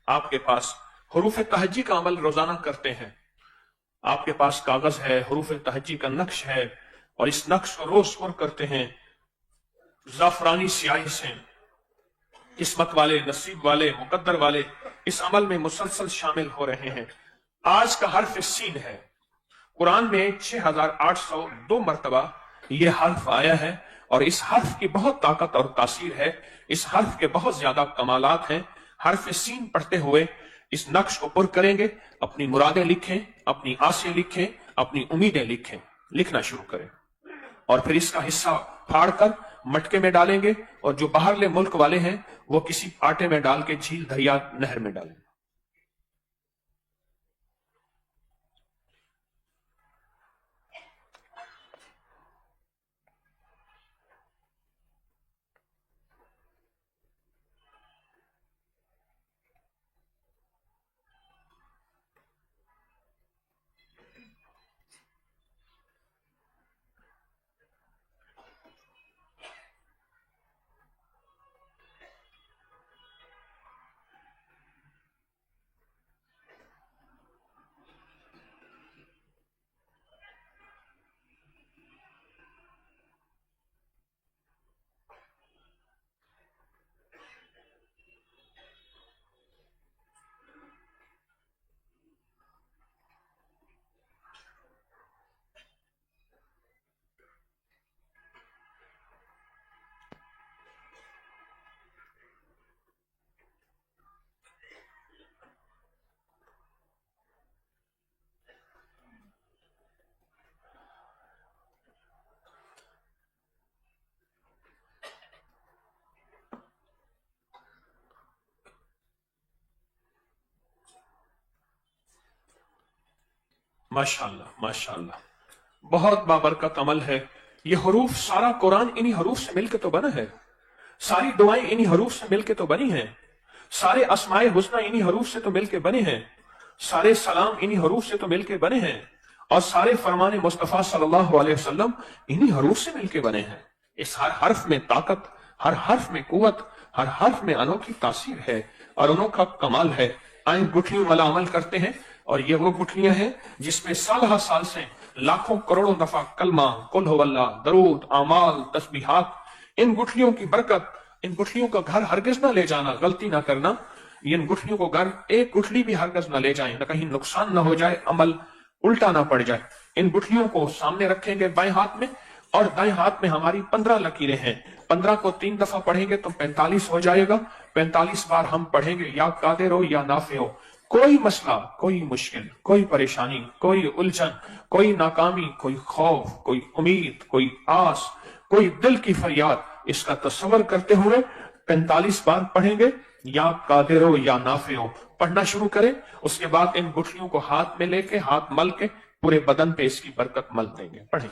آپ کے پاس. حروف تہجی کا عمل روزانہ کرتے ہیں. آپ کے پاس کاغذ ہے، حروف تہجی کا نقش ہے، اور اس نقش کو روز پر کرتے ہیں زعفرانی سیاہی سے. قسمت والے، نصیب والے، مقدر والے اس عمل میں مسلسل شامل ہو رہے ہیں. آج کا حرف سین ہے. قرآن میں 6802 مرتبہ یہ حرف آیا ہے، اور اس حرف کی بہت طاقت اور تاثیر ہے. اس حرف کے بہت زیادہ کمالات ہیں. حرف سین پڑھتے ہوئے اس نقش کو پر کریں گے، اپنی مرادیں لکھیں، اپنی آسیں لکھیں، اپنی امیدیں لکھیں. لکھنا شروع کریں، اور پھر اس کا حصہ پھاڑ کر مٹکے میں ڈالیں گے، اور جو باہرلے ملک والے ہیں وہ کسی آٹے میں ڈال کے جھیل، دریا، نہر میں ڈالیں. ماشاءاللہ ماشاءاللہ، بہت بابرکت عمل ہے. یہ حروف، سارا قرآن انہی حروف سے مل کے تو بنا ہے. ساری دعائیں انہی حروف سے مل کے تو بنی ہیں. سارے اسماء حسنہ انہی حروف سے تو مل کے بنے ہیں. سارے سلام انہی حروف سے تو مل کے بنے ہیں. اور سارے فرمان مصطفیٰ صلی اللہ علیہ وسلم انہی حروف سے مل کے بنے ہیں. اس ہر حرف میں طاقت، ہر حرف میں قوت، ہر حرف میں انوکھی تاثیر ہے اور انوکھا کمال ہے. آئیں گٹھلیوں والا عمل کرتے ہیں. اور یہ وہ گٹھلیاں ہیں جس میں سال ہر سال سے لاکھوں کروڑوں دفعہ کلمہ، قل ہو اللہ، درود، اعمال، تسبیحات. ان گٹھلیوں کی برکت، ان گٹھلیوں کا گھر ہرگز نہ لے جانا، غلطی نہ کرنا. ان گٹھلیوں کو گھر ایک گٹھلی بھی ہرگز نہ لے جائیں، نہ کہیں نقصان نہ ہو جائے، عمل الٹا نہ پڑ جائے. ان گٹھلیوں کو سامنے رکھیں گے بائیں ہاتھ میں، اور دائیں ہاتھ میں ہماری 15 لکیریں ہیں. 15 کو 3 دفعہ پڑھیں گے تو 45 ہو جائے گا. 45 بار ہم پڑھیں گے، یا قادر ہو یا نافع ہو. کوئی مسئلہ، کوئی مشکل، کوئی پریشانی، کوئی الجھن، کوئی ناکامی، کوئی خوف، کوئی امید، کوئی آس، کوئی دل کی فریاد، اس کا تصور کرتے ہوئے 45 بار پڑھیں گے. یا قادر ہو یا نافع ہو پڑھنا شروع کریں. اس کے بعد ان گٹھلیوں کو ہاتھ میں لے کے، ہاتھ مل کے پورے بدن پہ اس کی برکت مل دیں گے. پڑھیں.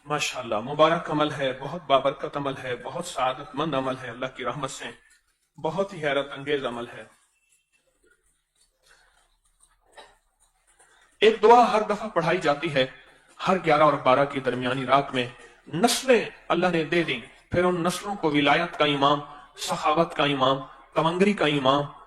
ماشاءاللہ، مبارک عمل ہے، بہت بابرکت عمل ہے، بہت سعادت مند عمل ہے. اللہ کی رحمت سے بہت ہی حیرت انگیز عمل ہے. ایک دعا ہر دفعہ پڑھائی جاتی ہے ہر 11 اور 12 کی درمیانی رات میں. نسلیں اللہ نے دے دیں، پھر ان نسلوں کو ولایت کا امام، سخاوت کا امام، تمنگری کا امام،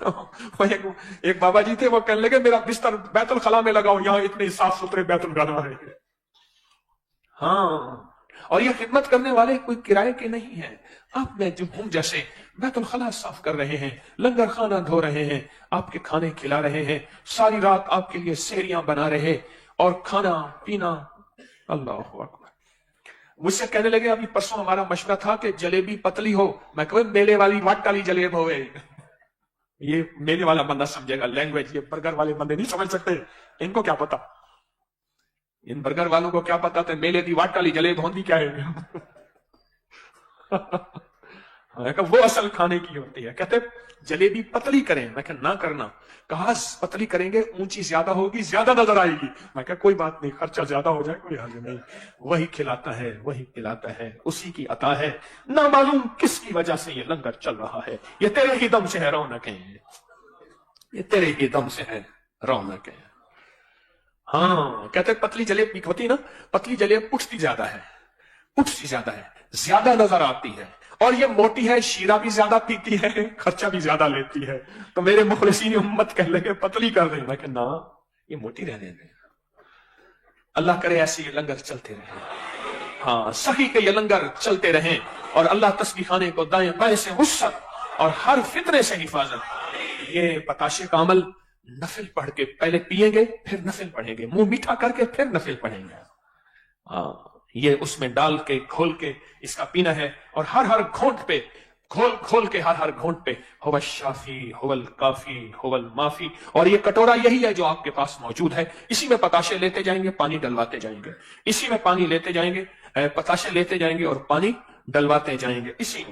وہ ایک بابا جی تھے، وہ کہنے لگے میرا بستر بیت الخلا میں لگاؤ، یہاں اتنے صاف ستھرے بیت الخلا ہے۔ ہاں، اور یہ خدمت کرنے والے کوئی کرائے کے نہیں ہیں، آپ میں جو ہم جیسے بیت الخلا صاف کر رہے ہیں، لنگر خانہ دھو رہے ہیں، آپ کے کھانے کھلا رہے ہیں، ساری رات آپ کے لیے سحریاں بنا رہے اور کھانا پینا۔ اللہ اکبر۔ مجھ سے کہنے لگے ابھی پرسوں ہمارا مشورہ تھا کہ جلیبی پتلی ہو، میں کہوں میلے والی واٹ والی جلیب ہوئے۔ یہ میلے والا بندہ سمجھے گا لینگویج، یہ برگر والے بندے نہیں سمجھ سکتے، ان کو کیا پتا، ان برگر والوں کو کیا پتا تھا میلے دی واٹ والی جلیب ہوندی کیا ہے۔ وہ اصل کھانے کی ہوتی ہے۔ کہتے جلیبی پتلی کریں، میں کہا نہ کرنا، کہا پتلی کریں گے اونچی زیادہ ہوگی، زیادہ نظر آئے گی۔ میں کہا کوئی بات نہیں، خرچہ زیادہ ہو جائے کوئی حرج نہیں، وہی کھلاتا ہے، وہی پلاتا ہے، اسی کی عطا ہے، نہ معلوم کس کی وجہ سے یہ لنگر چل رہا ہے، یہ تیرے ہی دم سے ہے رونقیں، یہ تیرے ہی دم سے ہے رونقیں۔ ہاں، کہتے پتلی جلیب ہوتی نا، پتلی جلیب اٹھتی زیادہ ہے، اٹھتی زیادہ ہے، زیادہ نظر آتی ہے، اور یہ موٹی ہے، شیرہ بھی زیادہ پیتی ہے، خرچہ بھی زیادہ لیتی ہے۔ تو میرے مخلصین امت کہہ لگے پتلی کر دیں، میں کہ نا یہ موٹی رہنے دیں، اللہ کرے ایسے یہ لنگر چلتے رہیں، ہاں صحیح کہ یہ لنگر چلتے رہیں، اور اللہ تسبیح خانے کو دائیں بائیں سے وسعت اور ہر فتنے سے حفاظت۔ یہ پتاشے کا عمل نفل پڑھ کے پہلے پیئیں گے، پھر نفل پڑھیں گے، منہ میٹھا کر کے پھر نفل پڑھیں گے، ہاں یہ اس میں ڈال کے کھول کے اس کا پینا ہے، اور ہر گھونٹ پہ کھول کے ہر گھونٹ پہ هو الشافی هو الکافی هو المافی، اور یہ کٹورا یہی ہے جو آپ کے پاس موجود ہے، اسی میں پتاشے لیتے جائیں گے، پانی ڈلواتے جائیں گے، اسی میں پانی لیتے جائیں گے، پتاشے لیتے جائیں گے اور پانی ڈلواتے جائیں گے، اسی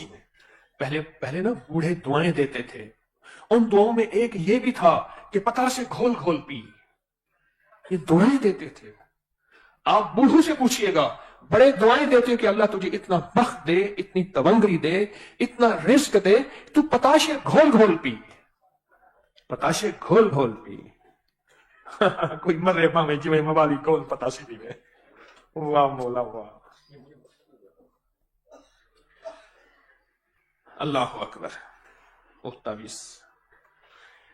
میں پہلے نا بوڑھے دعائیں دیتے تھے، ان دعاؤں میں ایک یہ بھی تھا کہ پتاشے گھول پی، یہ دعائیں دیتے تھے۔ آپ بوڑھوں سے پوچھئے گا، بڑے دعائیں دیتے کہ اللہ تجھے اتنا بخت دے، اتنی تونگری دے، اتنا رزق دے، تو پتاشے گھول پی، پتاشے گھول پی۔ کوئی مرے پاویں جویں موالی گھول پتاشے پیوے، واہ مولا واہ، اللہ اکبر۔ مختویس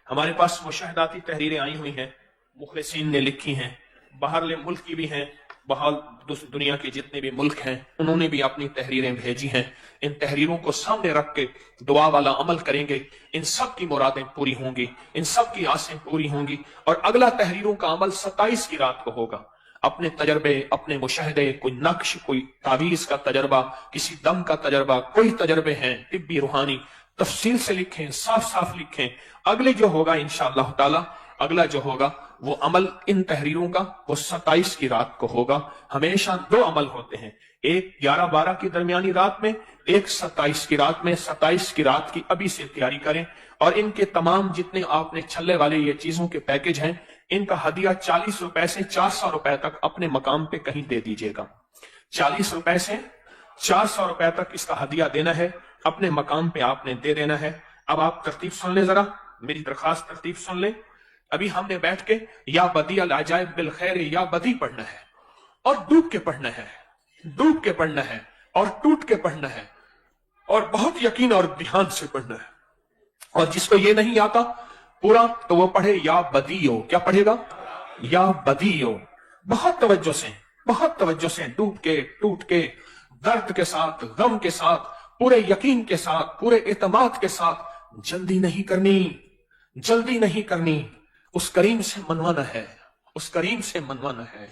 ہمارے پاس مشاہداتی تحریریں آئی ہوئی ہیں، مخلصین نے لکھی ہیں، باہرلے ملک کی بھی ہیں، بہت دنیا کے جتنے بھی ملک ہیں انہوں نے بھی اپنی تحریریں بھیجی ہیں۔ ان تحریروں کو سامنے رکھ کے دعا والا عمل کریں گے، ان سب کی مرادیں پوری ہوں گی، ان سب کی آسیں پوری ہوں گی۔ اور اگلا تحریروں کا عمل 27 کی رات کو ہوگا۔ اپنے تجربے، اپنے مشاہدے، کوئی نقش، کوئی تعویذ کا تجربہ، کسی دم کا تجربہ، کوئی تجربے ہیں طبی روحانی، تفصیل سے لکھیں، صاف لکھیں۔ اگلے جو ہوگا انشاءاللہ تعالی، اگلا جو ہوگا وہ عمل ان تحریروں کا وہ 27 کی رات کو ہوگا۔ ہمیشہ 2 عمل ہوتے ہیں، ایک 11-12 کی درمیانی رات میں، ایک 27 کی رات میں۔ 27 کی رات کی ابھی سے تیاری کریں، اور ان کے تمام جتنے آپ نے چھلے والے یہ چیزوں کے پیکج ہیں، ان کا ہدیہ 40 روپے سے 400 روپے تک اپنے مقام پہ کہیں دے دیجئے گا۔ 40 روپے سے 400 روپے تک اس کا ہدیہ دینا ہے، اپنے مقام پہ آپ نے دے دینا ہے۔ اب آپ ترتیب سن لیں، ذرا میری درخواست ترتیب سن لیں۔ ابھی ہم نے بیٹھ کے یا بدیع العجائب بالخیر یا بدی پڑھنا ہے، اور ڈوب کے پڑھنا ہے، ڈوب کے پڑھنا ہے، اور ٹوٹ کے پڑھنا ہے، اور بہت یقین اور دھیان سے پڑھنا ہے۔ اور جس کو یہ نہیں آتا پورا تو وہ پڑھے یا بدیو، کیا پڑھے گا؟ یا بدیو، بہت توجہ سے ڈوب کے ٹوٹ کے درد کے ساتھ، غم کے ساتھ، پورے یقین کے ساتھ، پورے اعتماد کے ساتھ۔ جلدی نہیں کرنی، اس کریم سے منوانا ہے، اس کریم سے منوانا ہے۔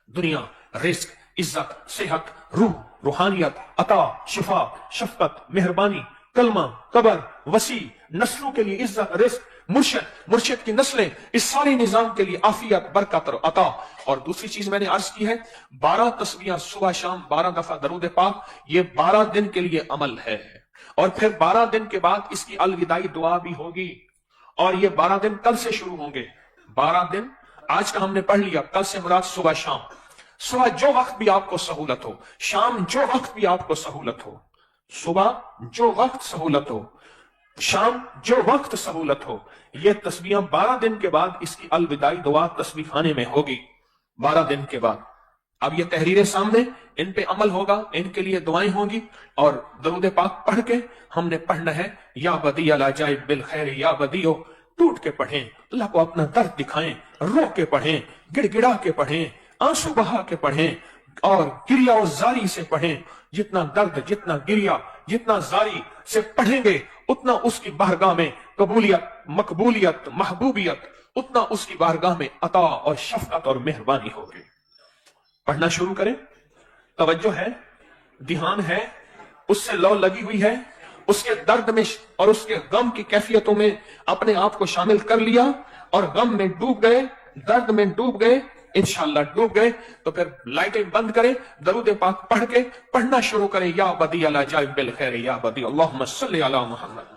دنیا، رزق، عزت، صحت، روح، روحانیت، عطا، شفا، شفقت، مہربانی، کلمہ، قبر، وسیع، نسلوں کے لیے عزت، رزق، مرشد کی نسلیں، اس سارے نظام کے لیے عافیت، برکت اور عطا۔ اور دوسری چیز میں نے عرض کی ہے، 12 تسبیحاں صبح شام، 12 دفعہ درود پاک، یہ 12 دن کے لیے عمل ہے، اور پھر 12 دن کے بعد اس کی الوداعی دعا بھی ہوگی، اور یہ 12 دن کل سے شروع ہوں گے۔ 12 دن آج کا ہم نے پڑھ لیا، کل سے مراد صبح شام، صبح جو وقت بھی آپ کو سہولت ہو، شام جو وقت بھی آپ کو سہولت ہو، صبح جو وقت سہولت ہو، شام جو وقت سہولت ہو، یہ تسبیحاں 12 دن کے بعد اس کی الوداعی دعا تسبیح خانے میں ہوگی۔ 12 دن کے بعد اب یہ تحریریں سامنے، ان پہ عمل ہوگا، ان کے لیے دعائیں ہوں گی، اور درود پاک پڑھ کے ہم نے پڑھنا ہے یا بدی العجائب بالخیر یا بدیو، ٹوٹ کے پڑھیں، اللہ کو اپنا درد دکھائیں، رو کے پڑھیں، گڑ گڑا کے پڑھیں، آنسو بہا کے پڑھیں، اور گریا و زاری سے پڑھیں۔ جتنا درد، جتنا گریا، جتنا زاری سے پڑھیں گے اتنا اس کی بارگاہ میں قبولیت، مقبولیت، محبوبیت، اتنا اس کی بارگاہ میں عطا اور شفقت اور مہربانی ہوگی۔ پڑھنا شروع کریں، توجہ ہے، دھیان ہے، اس سے لو لگی ہوئی ہے، اس کے درد میں اور اس کے غم کی کیفیتوں میں اپنے آپ کو شامل کر لیا، اور غم میں ڈوب گئے، درد میں ڈوب گئے، انشاءاللہ ڈوب گئے، تو پھر لائٹیں بند کریں، درود پاک پڑھ کے پڑھنا شروع کریں، یا بدی العجائب بالخیر یا بدی، اللہم صلی علی محمد،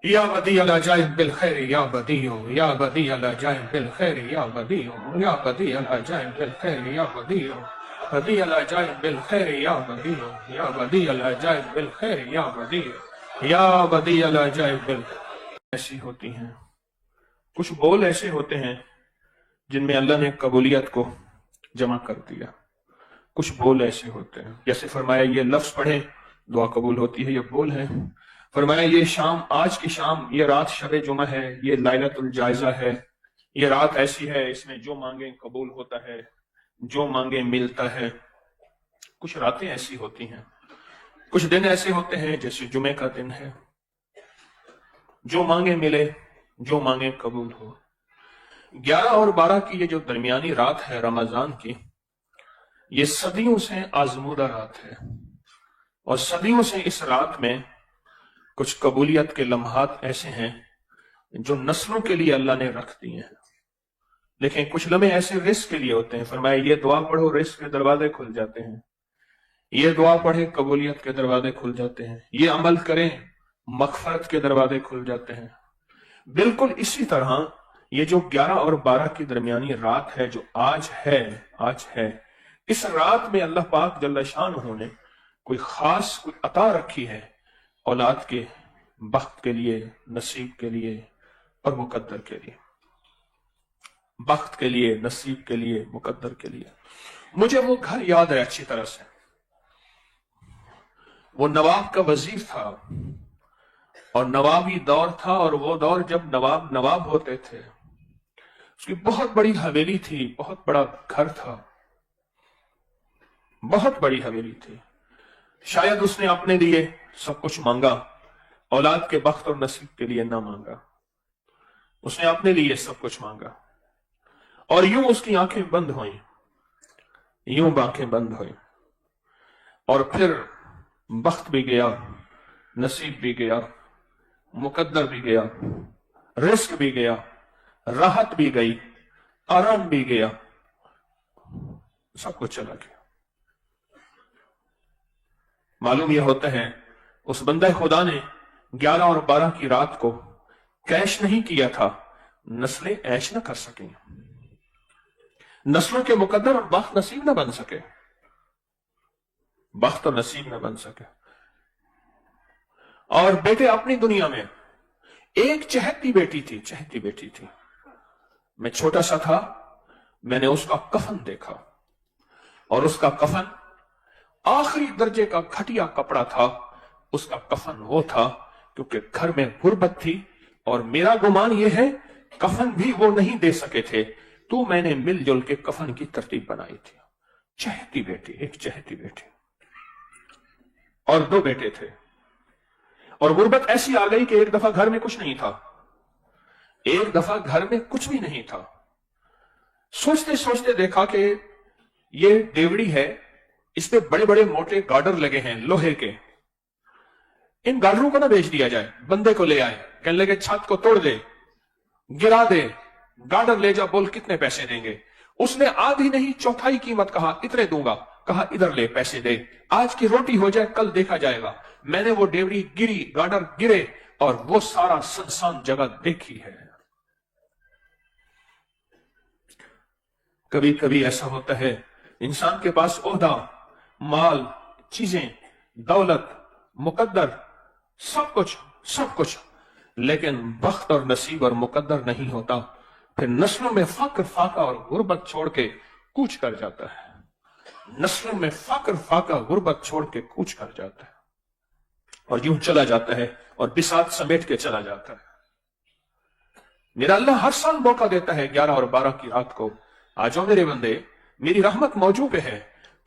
یا بدی العجائب بالخیر یا بدیو، یا بدی العجائب بالخیر یا بدیو، یا بدی العجائب بالخیر یا بدیو، بدی العجائب بالخیر یا بدیو، یا بدی العجائب بالخیر یا بدیو، یا بدی العجائب بالخیر۔ ایسی ہوتی ہیں کچھ بول، ایسے ہوتے ہیں جن میں اللہ نے قبولیت کو جمع کر دیا، کچھ بول ایسے ہوتے ہیں، جیسے فرمایا یہ لفظ پڑھیں دعا قبول ہوتی ہے، یہ بول ہے۔ فرمایا یہ شام، آج کی شام، یہ رات شب جمعہ ہے، یہ لیلۃ الجائزہ ہے، یہ رات ایسی ہے اس میں جو مانگیں قبول ہوتا ہے، جو مانگیں ملتا ہے۔ کچھ راتیں ایسی ہوتی ہیں، کچھ دن ایسے ہوتے ہیں جیسے جمعے کا دن ہے، جو مانگے ملے، جو مانگے قبول ہو۔ 11 اور 12 کی یہ جو درمیانی رات ہے رمضان کی، یہ صدیوں سے آزمودہ رات ہے، اور صدیوں سے اس رات میں کچھ قبولیت کے لمحات ایسے ہیں جو نسلوں کے لیے اللہ نے رکھ دیے ہیں۔ لیکن کچھ لمحے ایسے رزق کے لیے ہوتے ہیں، فرمایا یہ دعا پڑھو رزق کے دروازے کھل جاتے ہیں، یہ دعا پڑھیں قبولیت کے دروازے کھل جاتے ہیں، یہ عمل کریں مغفرت کے دروازے کھل جاتے ہیں۔ بالکل اسی طرح یہ جو 11 اور 12 کی درمیانی رات ہے جو آج ہے، اس رات میں اللہ پاک جل شانہ نے کوئی خاص کوئی عطا رکھی ہے اولاد کے، بخت کے لیے، نصیب کے لیے اور مقدر کے لیے، بخت کے لیے، نصیب کے لیے، مقدر کے لیے۔ مجھے وہ گھر یاد ہے اچھی طرح سے، وہ نواب کا وزیر تھا، اور نوابی دور تھا، اور وہ دور جب نواب ہوتے تھے، اس کی بہت بڑی حویلی تھی، بہت بڑا گھر تھا، بہت بڑی حویلی تھی۔ شاید اس نے اپنے لیے سب کچھ مانگا، اولاد کے بخت اور نصیب کے لیے نہ مانگا، اس نے اپنے لیے سب کچھ مانگا، اور یوں اس کی آنکھیں بند ہوئیں، یوں آنکھیں بند ہوئیں، اور پھر بخت بھی گیا، نصیب بھی گیا، مقدر بھی گیا، رزق بھی گیا، راحت بھی گئی، آرام بھی گیا، سب کچھ چلا گیا۔ معلوم یہ ہوتا ہے اس بندہ خدا نے 11 اور 12 کی رات کو کیش نہیں کیا تھا، نسلیں ایش نہ کر سکیں، نسلوں کے مقدر اور بخت نصیب نہ بن سکے، بخت اور نصیب نہ بن سکے۔ اور بیٹے اپنی دنیا میں، ایک چہتی بیٹی تھی، میں چھوٹا سا تھا، میں نے اس کا کفن دیکھا، اور اس کا کفن آخری درجے کا گھٹیا کپڑا تھا، اس کا کفن وہ تھا کیونکہ گھر میں غربت تھی، اور میرا گمان یہ ہے کفن بھی وہ نہیں دے سکے تھے، تو میں نے مل جل کے کفن کی ترتیب بنائی تھی۔ چہتی بیٹی، ایک چہتی بیٹی، اور 2 بیٹے تھے، اور غربت ایسی آ گئی کہ ایک دفعہ گھر میں کچھ نہیں تھا، ایک دفعہ گھر میں کچھ بھی نہیں تھا۔ سوچتے سوچتے دیکھا کہ یہ دیوڑی ہے، اس پہ بڑے بڑے موٹے گارڈر لگے ہیں لوہے کے، ان گارڈروں کو نہ بیچ دیا جائے، بندے کو لے آئے، کہنے لگے چھت کو توڑ دے، گرا دے، گارڈر لے جا، بول کتنے پیسے دیں گے۔ اس نے آدھی نہیں چوتھائی قیمت کہا، اتنے دوں گا، کہا ادھر لے پیسے دے، آج کی روٹی ہو جائے کل دیکھا جائے گا۔ میں نے وہ ڈیوڑی گری، گارڈر گرے، اور وہ سارا سنسان جگہ دیکھی ہے۔ کبھی کبھی ایسا ہوتا ہے انسان کے پاس عہدہ، مال، چیزیں، دولت، مقدر، سب کچھ، لیکن بخت اور نصیب اور مقدر نہیں ہوتا۔ फिर नस्लों में फक्र फाका और गुर्बत छोड़ के कूच कर जाता है। नस्लों में फक्र फाका गुर्बत छोड़ के कूच कर जाता है और यूं चला जाता है और बिसात समेट के चला जाता है। मेरा अल्लाह हर साल मौका देता है 11 और 12 की रात को, आ जाओ मेरे बंदे, मेरी रहमत मौजूद है,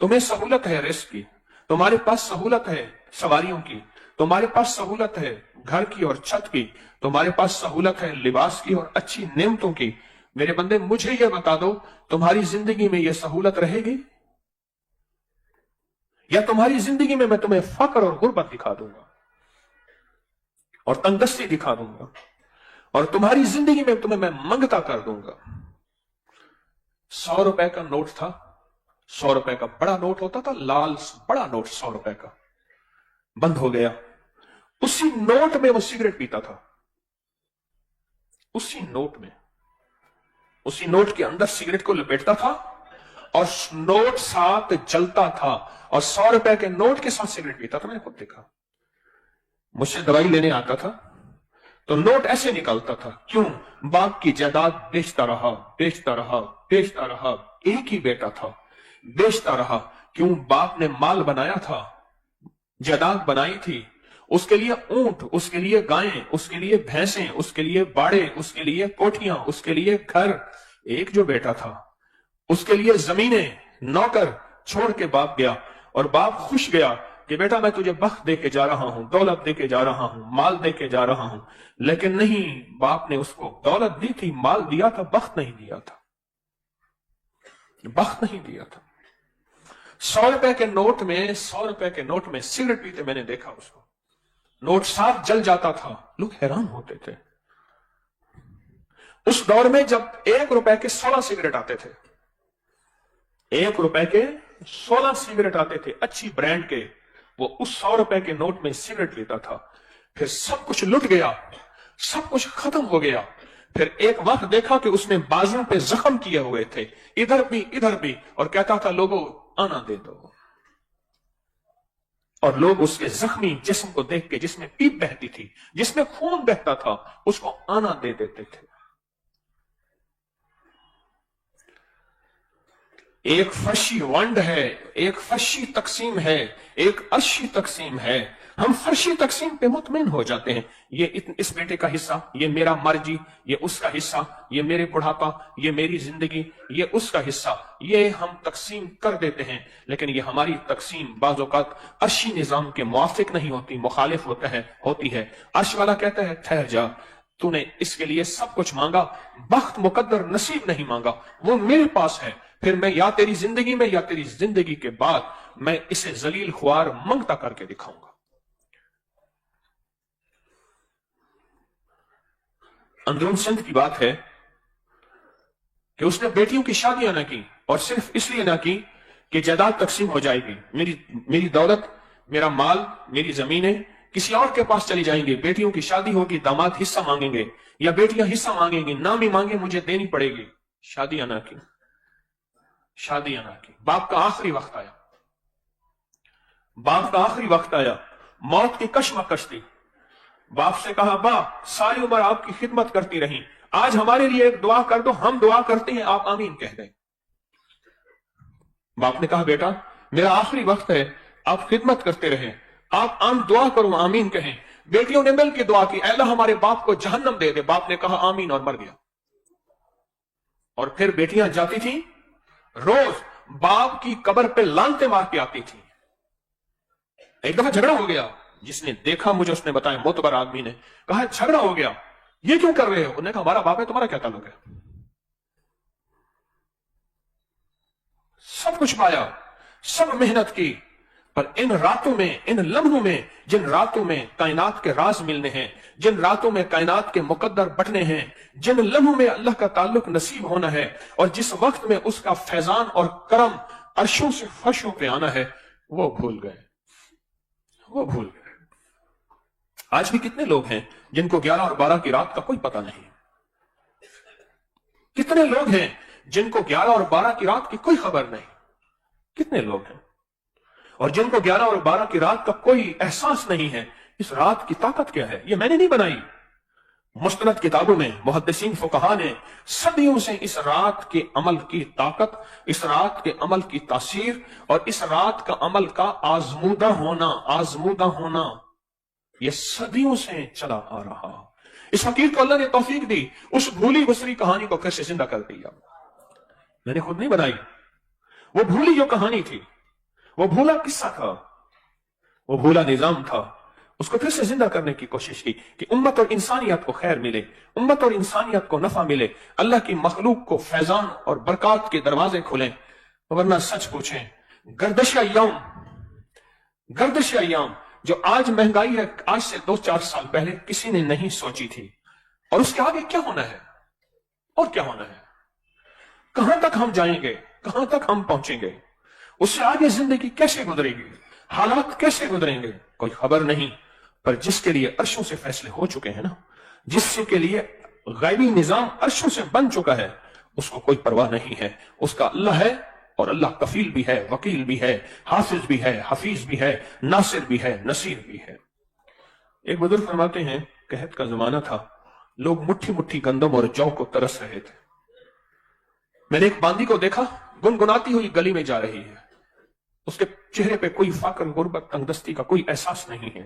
तुम्हें सहूलत है रिस्क की, तुम्हारे पास सहूलत है सवारियों की, तुम्हारे पास सहूलत है घर की और छत की, तुम्हारे पास सहूलत है लिबास की और अच्छी नेमतों की। मेरे बंदे मुझे यह बता दो, तुम्हारी जिंदगी में यह सहूलत रहेगी या तुम्हारी जिंदगी में मैं तुम्हें फक्र और गुर्बत दिखा दूंगा और तंगदस्ती दिखा दूंगा और तुम्हारी जिंदगी में तुम्हें मैं मंगता कर दूंगा। 100 रुपए का नोट था, 100 रुपए का बड़ा नोट होता था, लाल बड़ा नोट 100 रुपए का बंद हो गया। उसी नोट में वो सिगरेट पीता था, उसी नोट में, उसी नोट के अंदर सिगरेट को लपेटता था और नोट साथ जलता था और 100 रुपए के नोट के साथ सिगरेट पीता था। मैंने खुद देखा। मुझसे दवाई लेने आता था तो नोट ऐसे निकलता था। क्यों? बाप की जायदाद बेचता रहा, बेचता रहा, बेचता रहा, एक ही बेटा था, बेचता रहा। क्यों? बाप ने माल बनाया था, जायदाद बनाई थी, उसके लिए ऊंट, उसके लिए गायें, उसके लिए भैंसें, उसके लिए बाड़े, उसके लिए कोठियां, उसके लिए घर। एक जो बेटा था उसके लिए जमीनें, नौकर छोड़ के बाप गया और बाप खुश गया कि बेटा मैं तुझे बख्त दे के जा रहा हूं, दौलत दे के जा रहा हूं, माल दे के जा रहा हूं। लेकिन नहीं, बाप ने उसको दौलत दी थी, माल दिया था, बख्त नहीं दिया था, बख्त नहीं दिया था। 100 रुपए के नोट में, 100 रुपए के नोट में सिगरेट पीते मैंने देखा उसको। नोट साफ जल जाता था, लोग हैरान होते थे। उस दौर में जब 1 रुपए के 16 सिगरेट आते थे, 1 रुपए के 16 सिगरेट आते थे अच्छी ब्रांड के, वो उस 100 रुपए के नोट में सिगरेट लेता था। फिर सब कुछ लुट गया, सब कुछ खत्म हो गया। फिर एक वक्त देखा कि उसने बाजू पे जख्म किए हुए थे, इधर भी इधर भी, और कहता था लोगों आना दे दो। और लोग उसके जख्मी जिस्म को देख के, जिसमें पीप बहती थी, जिसमें खून बहता था, उसको आना दे देते थे। एक फर्शी वंड है, एक फर्शी तकसीम है, एक अर्शी तकसीम है। हम फर्शी तकसीम पे मुतमिन हो जाते हैं। ये इस बेटे का हिस्सा, ये मेरा मर्जी, ये उसका हिस्सा, ये मेरे बुढ़ापा, ये मेरी जिंदगी, ये उसका हिस्सा, ये हम तकसीम कर देते हैं। लेकिन ये हमारी तकसीम बाज़ औक़ात अर्शी निजाम के मुआफिक नहीं होती, मुखालिफ होती है। अर्श वाला कहता है ठहर जा, तूने इसके लिए सब कुछ मांगा, बख्त मुकद्दर नसीब नहीं मांगा, वो मेरे पास है। फिर मैं या तेरी जिंदगी में या तेरी जिंदगी के बाद मैं इसे जलील ख्वार मंगता करके दिखाऊंगा। अंदरून सिंध की बात है कि उसने बेटियों की शादियां ना की, और सिर्फ इसलिए ना की कि जायदाद तकसीम हो जाएगी, मेरी दौलत, मेरा माल, मेरी जमीनें किसी और के पास चली जाएंगी, बेटियों की शादी होगी, दामाद हिस्सा मांगेंगे या बेटियां हिस्सा मांगेंगी, ना भी मांगे मुझे देनी पड़ेगी। शादियां ना की, शादियां ना की। बाप का आखिरी वक्त आया, बाप का आखिरी वक्त आया, मौत की कश्मकश थी। बाप से कहा, बाप सारी उम्र आपकी खिदमत करती रही, आज हमारे लिए एक दुआ कर दो, हम दुआ करते हैं, आप आमीन कह दें। बाप ने कहा, बेटा मेरा आखिरी वक्त है, आप खिदमत करते रहे, आप आम दुआ करो, आमीन कहें। बेटियों ने मिलकर दुआ की, अल्लाह हमारे बाप को जहन्नम दे दे। बाप ने कहा आमीन और मर गया। और फिर बेटियां जाती थी, रोज बाप की कब्र पे लानते मार के आती थी। एक दफा झगड़ा हो गया, जिसने देखा मुझे उसने बताया, मोतबर आदमी ने कहा झगड़ा हो गया, ये क्यों कर रहे हो? उन्होंने कहा हमारा बाप है, तुम्हारा क्या ताल्लुक है? सब कुछ पाया, सब मेहनत की, पर इन रातों में, इन लम्हों में, जिन रातों में कायनात के राज मिलने हैं, जिन रातों में कायनात के मुकद्दर बटने हैं, जिन लम्हों में अल्लाह का ताल्लुक नसीब होना है, और जिस वक्त में उसका फैजान और करम अर्शों से फर्शों पे आना है, वो भूल गए, वो भूल गए। आज भी कितने लोग हैं जिनको 11 और 12 की रात का कोई पता नहीं? कितने लोग हैं जिनको 11 और 12 की रात की कोई खबर नहीं? कितने लोग हैं और जिनको 11 और 12 की रात का कोई एहसास नहीं है, इस रात की ताकत क्या है? ये मैंने नहीं बनाई, مستند کتابوں میں محدثین فقہا نے صدیوں سے اس رات کے عمل کی طاقت، اس رات کے عمل کی تاثیر اور اس رات کا عمل کا آزمودہ ہونا یہ صدیوں سے چلا آ رہا۔ اس فقیر کو اللہ نے توفیق دی، اس بھولی گزری کہانی کو پھر سے زندہ کر دیا۔ میں نے خود نہیں بنائی، وہ بھولی جو کہانی تھی، وہ بھولا قصہ تھا، وہ بھولا نظام تھا، اس کو پھر سے زندہ کرنے کی کوشش کی کہ امت اور انسانیت کو خیر ملے، امت اور انسانیت کو نفع ملے، اللہ کی مخلوق کو فیضان اور برکات کے دروازے کھلیں۔ ورنہ سچ پوچھیں، گردش ایام جو آج مہنگائی ہے، آج سے 2-4 سال پہلے کسی نے نہیں سوچی تھی، اور اس کے آگے کیا ہونا ہے اور کیا ہونا ہے، کہاں تک ہم جائیں گے، کہاں تک ہم پہنچیں گے، اس سے آگے زندگی کیسے گزرے گی، حالات کیسے گزریں گے، کوئی خبر نہیں۔ پر جس کے لیے عرشوں سے فیصلے ہو چکے ہیں نا، جس کے لیے غیبی نظام عرشوں سے بن چکا ہے، اس کو کوئی پرواہ نہیں ہے، اس کا اللہ ہے، اور اللہ کفیل بھی ہے، وکیل بھی ہے، حافظ بھی ہے، حفیظ بھی ہے، ناصر بھی ہے، نصیر بھی ہے۔ ایک بزرگ فرماتے ہیں، قحط کا زمانہ تھا، لوگ مٹھی مٹھی گندم اور جو کو ترس رہے تھے۔ میں نے ایک باندی کو دیکھا، گنگناتی ہوئی گلی میں جا رہی ہے، اس کے چہرے پہ کوئی فقر، غربت، تنگدستی کا کوئی احساس نہیں ہے۔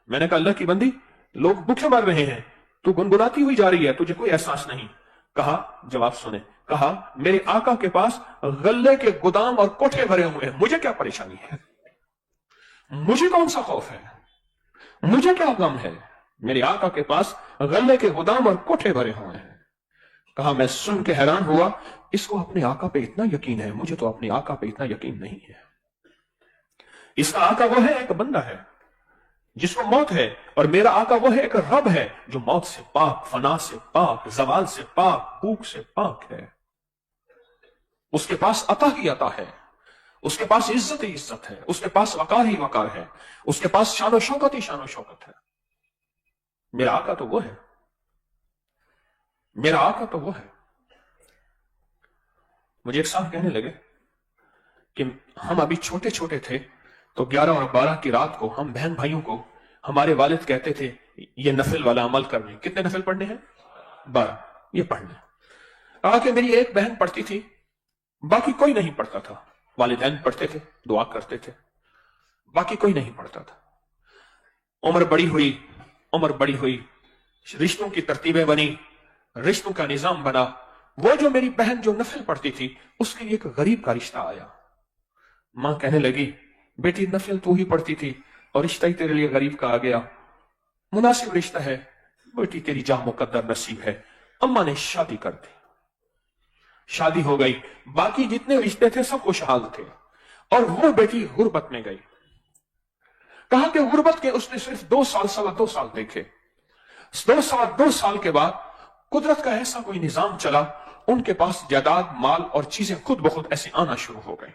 میں نے کہا، اللہ کی بندی، لوگ بھوکے مر رہے ہیں، تو گنگناتی ہوئی جا رہی ہے، تجھے کوئی احساس نہیں؟ کہا، جواب سنے، کہا، میرے آقا کے پاس غلے کے گودام اور کوٹھے بھرے ہوئے ہیں، مجھے کیا پریشانی ہے، مجھے کون سا خوف ہے، مجھے کیا غم ہے، میرے آقا کے پاس غلے کے گودام اور کوٹھے بھرے ہوئے ہیں۔ کہا، میں سن کے حیران ہوا، اس کو اپنے آقا پہ اتنا یقین ہے، مجھے تو اپنے آقا پہ اتنا یقین نہیں ہے۔ اس کا آقا وہ ہے، ایک بندہ ہے جس کو موت ہے، اور میرا آقا وہ ہے، ایک رب ہے جو موت سے پاک، فنا سے پاک، زوال سے پاک، بھوک سے پاک ہے۔ اس کے پاس عطا ہی عطا ہے، اس کے پاس عزت ہی عزت ہے، اس کے پاس وقار ہی وقار ہے، اس کے پاس شان و شوکت ہی شان و شوکت ہے۔ میرا آقا تو وہ ہے، میرا آقا تو وہ ہے۔ مجھے ایک صاحب کہنے لگے کہ ہم ابھی چھوٹے چھوٹے تھے تو 11 اور 12 کی رات کو ہم بہن بھائیوں کو ہمارے والد کہتے تھے، یہ نفل والا عمل کرنے۔ کتنے نفل پڑھنے ہیں؟ 12، یہ پڑھنے۔ کہا کہ میری ایک بہن پڑھتی تھی، باقی کوئی نہیں پڑھتا تھا۔ والدین پڑھتے تھے، دعا کرتے تھے، باقی کوئی نہیں پڑھتا تھا۔ عمر بڑی ہوئی، رشتوں کی ترتیبیں بنی، رشتوں کا نظام بنا۔ وہ جو میری بہن جو نفل پڑھتی تھی، اس کے لیے ایک غریب کا رشتہ آیا۔ ماں کہنے لگی، بیٹی نفل تو ہی پڑھتی تھی اور رشتہ ہی تیرے لیے غریب کا آ گیا، مناسب رشتہ ہے، بیٹی تیری جاہ مقدر نصیب ہے۔ اماں نے شادی کر دی، شادی ہو گئی، باقی جتنے رشتے تھے سب خوشحال تھے، اور وہ بیٹی غربت میں گئی۔ کہا کہ غربت کے اس نے صرف 2 سال، 2.25 سال دیکھے۔ 2 سال کے بعد قدرت کا ایسا کوئی نظام چلا، ان کے پاس جائیداد، مال اور چیزیں خود بخود ایسے آنا شروع ہو گئی۔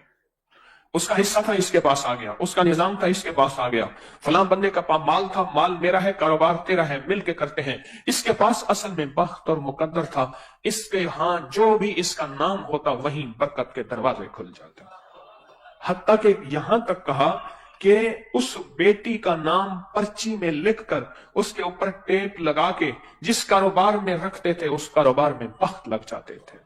اس کا حصہ تھا، اس کے پاس آ گیا، اس کا نظام تھا، اس کے پاس آ گیا، فلاں بندے کا مال تھا، مال میرا ہے، کاروبار تیرا ہے، مل کے کرتے ہیں۔ اس کے پاس اصل میں بخت اور مقدر تھا، اس کے ہاں جو بھی اس کا نام ہوتا وہیں برکت کے دروازے کھل جاتے۔ حتیٰ کہ یہاں تک کہا کہ اس بیٹی کا نام پرچی میں لکھ کر اس کے اوپر ٹیپ لگا کے جس کاروبار میں رکھتے تھے، اس کاروبار میں بخت لگ جاتے تھے۔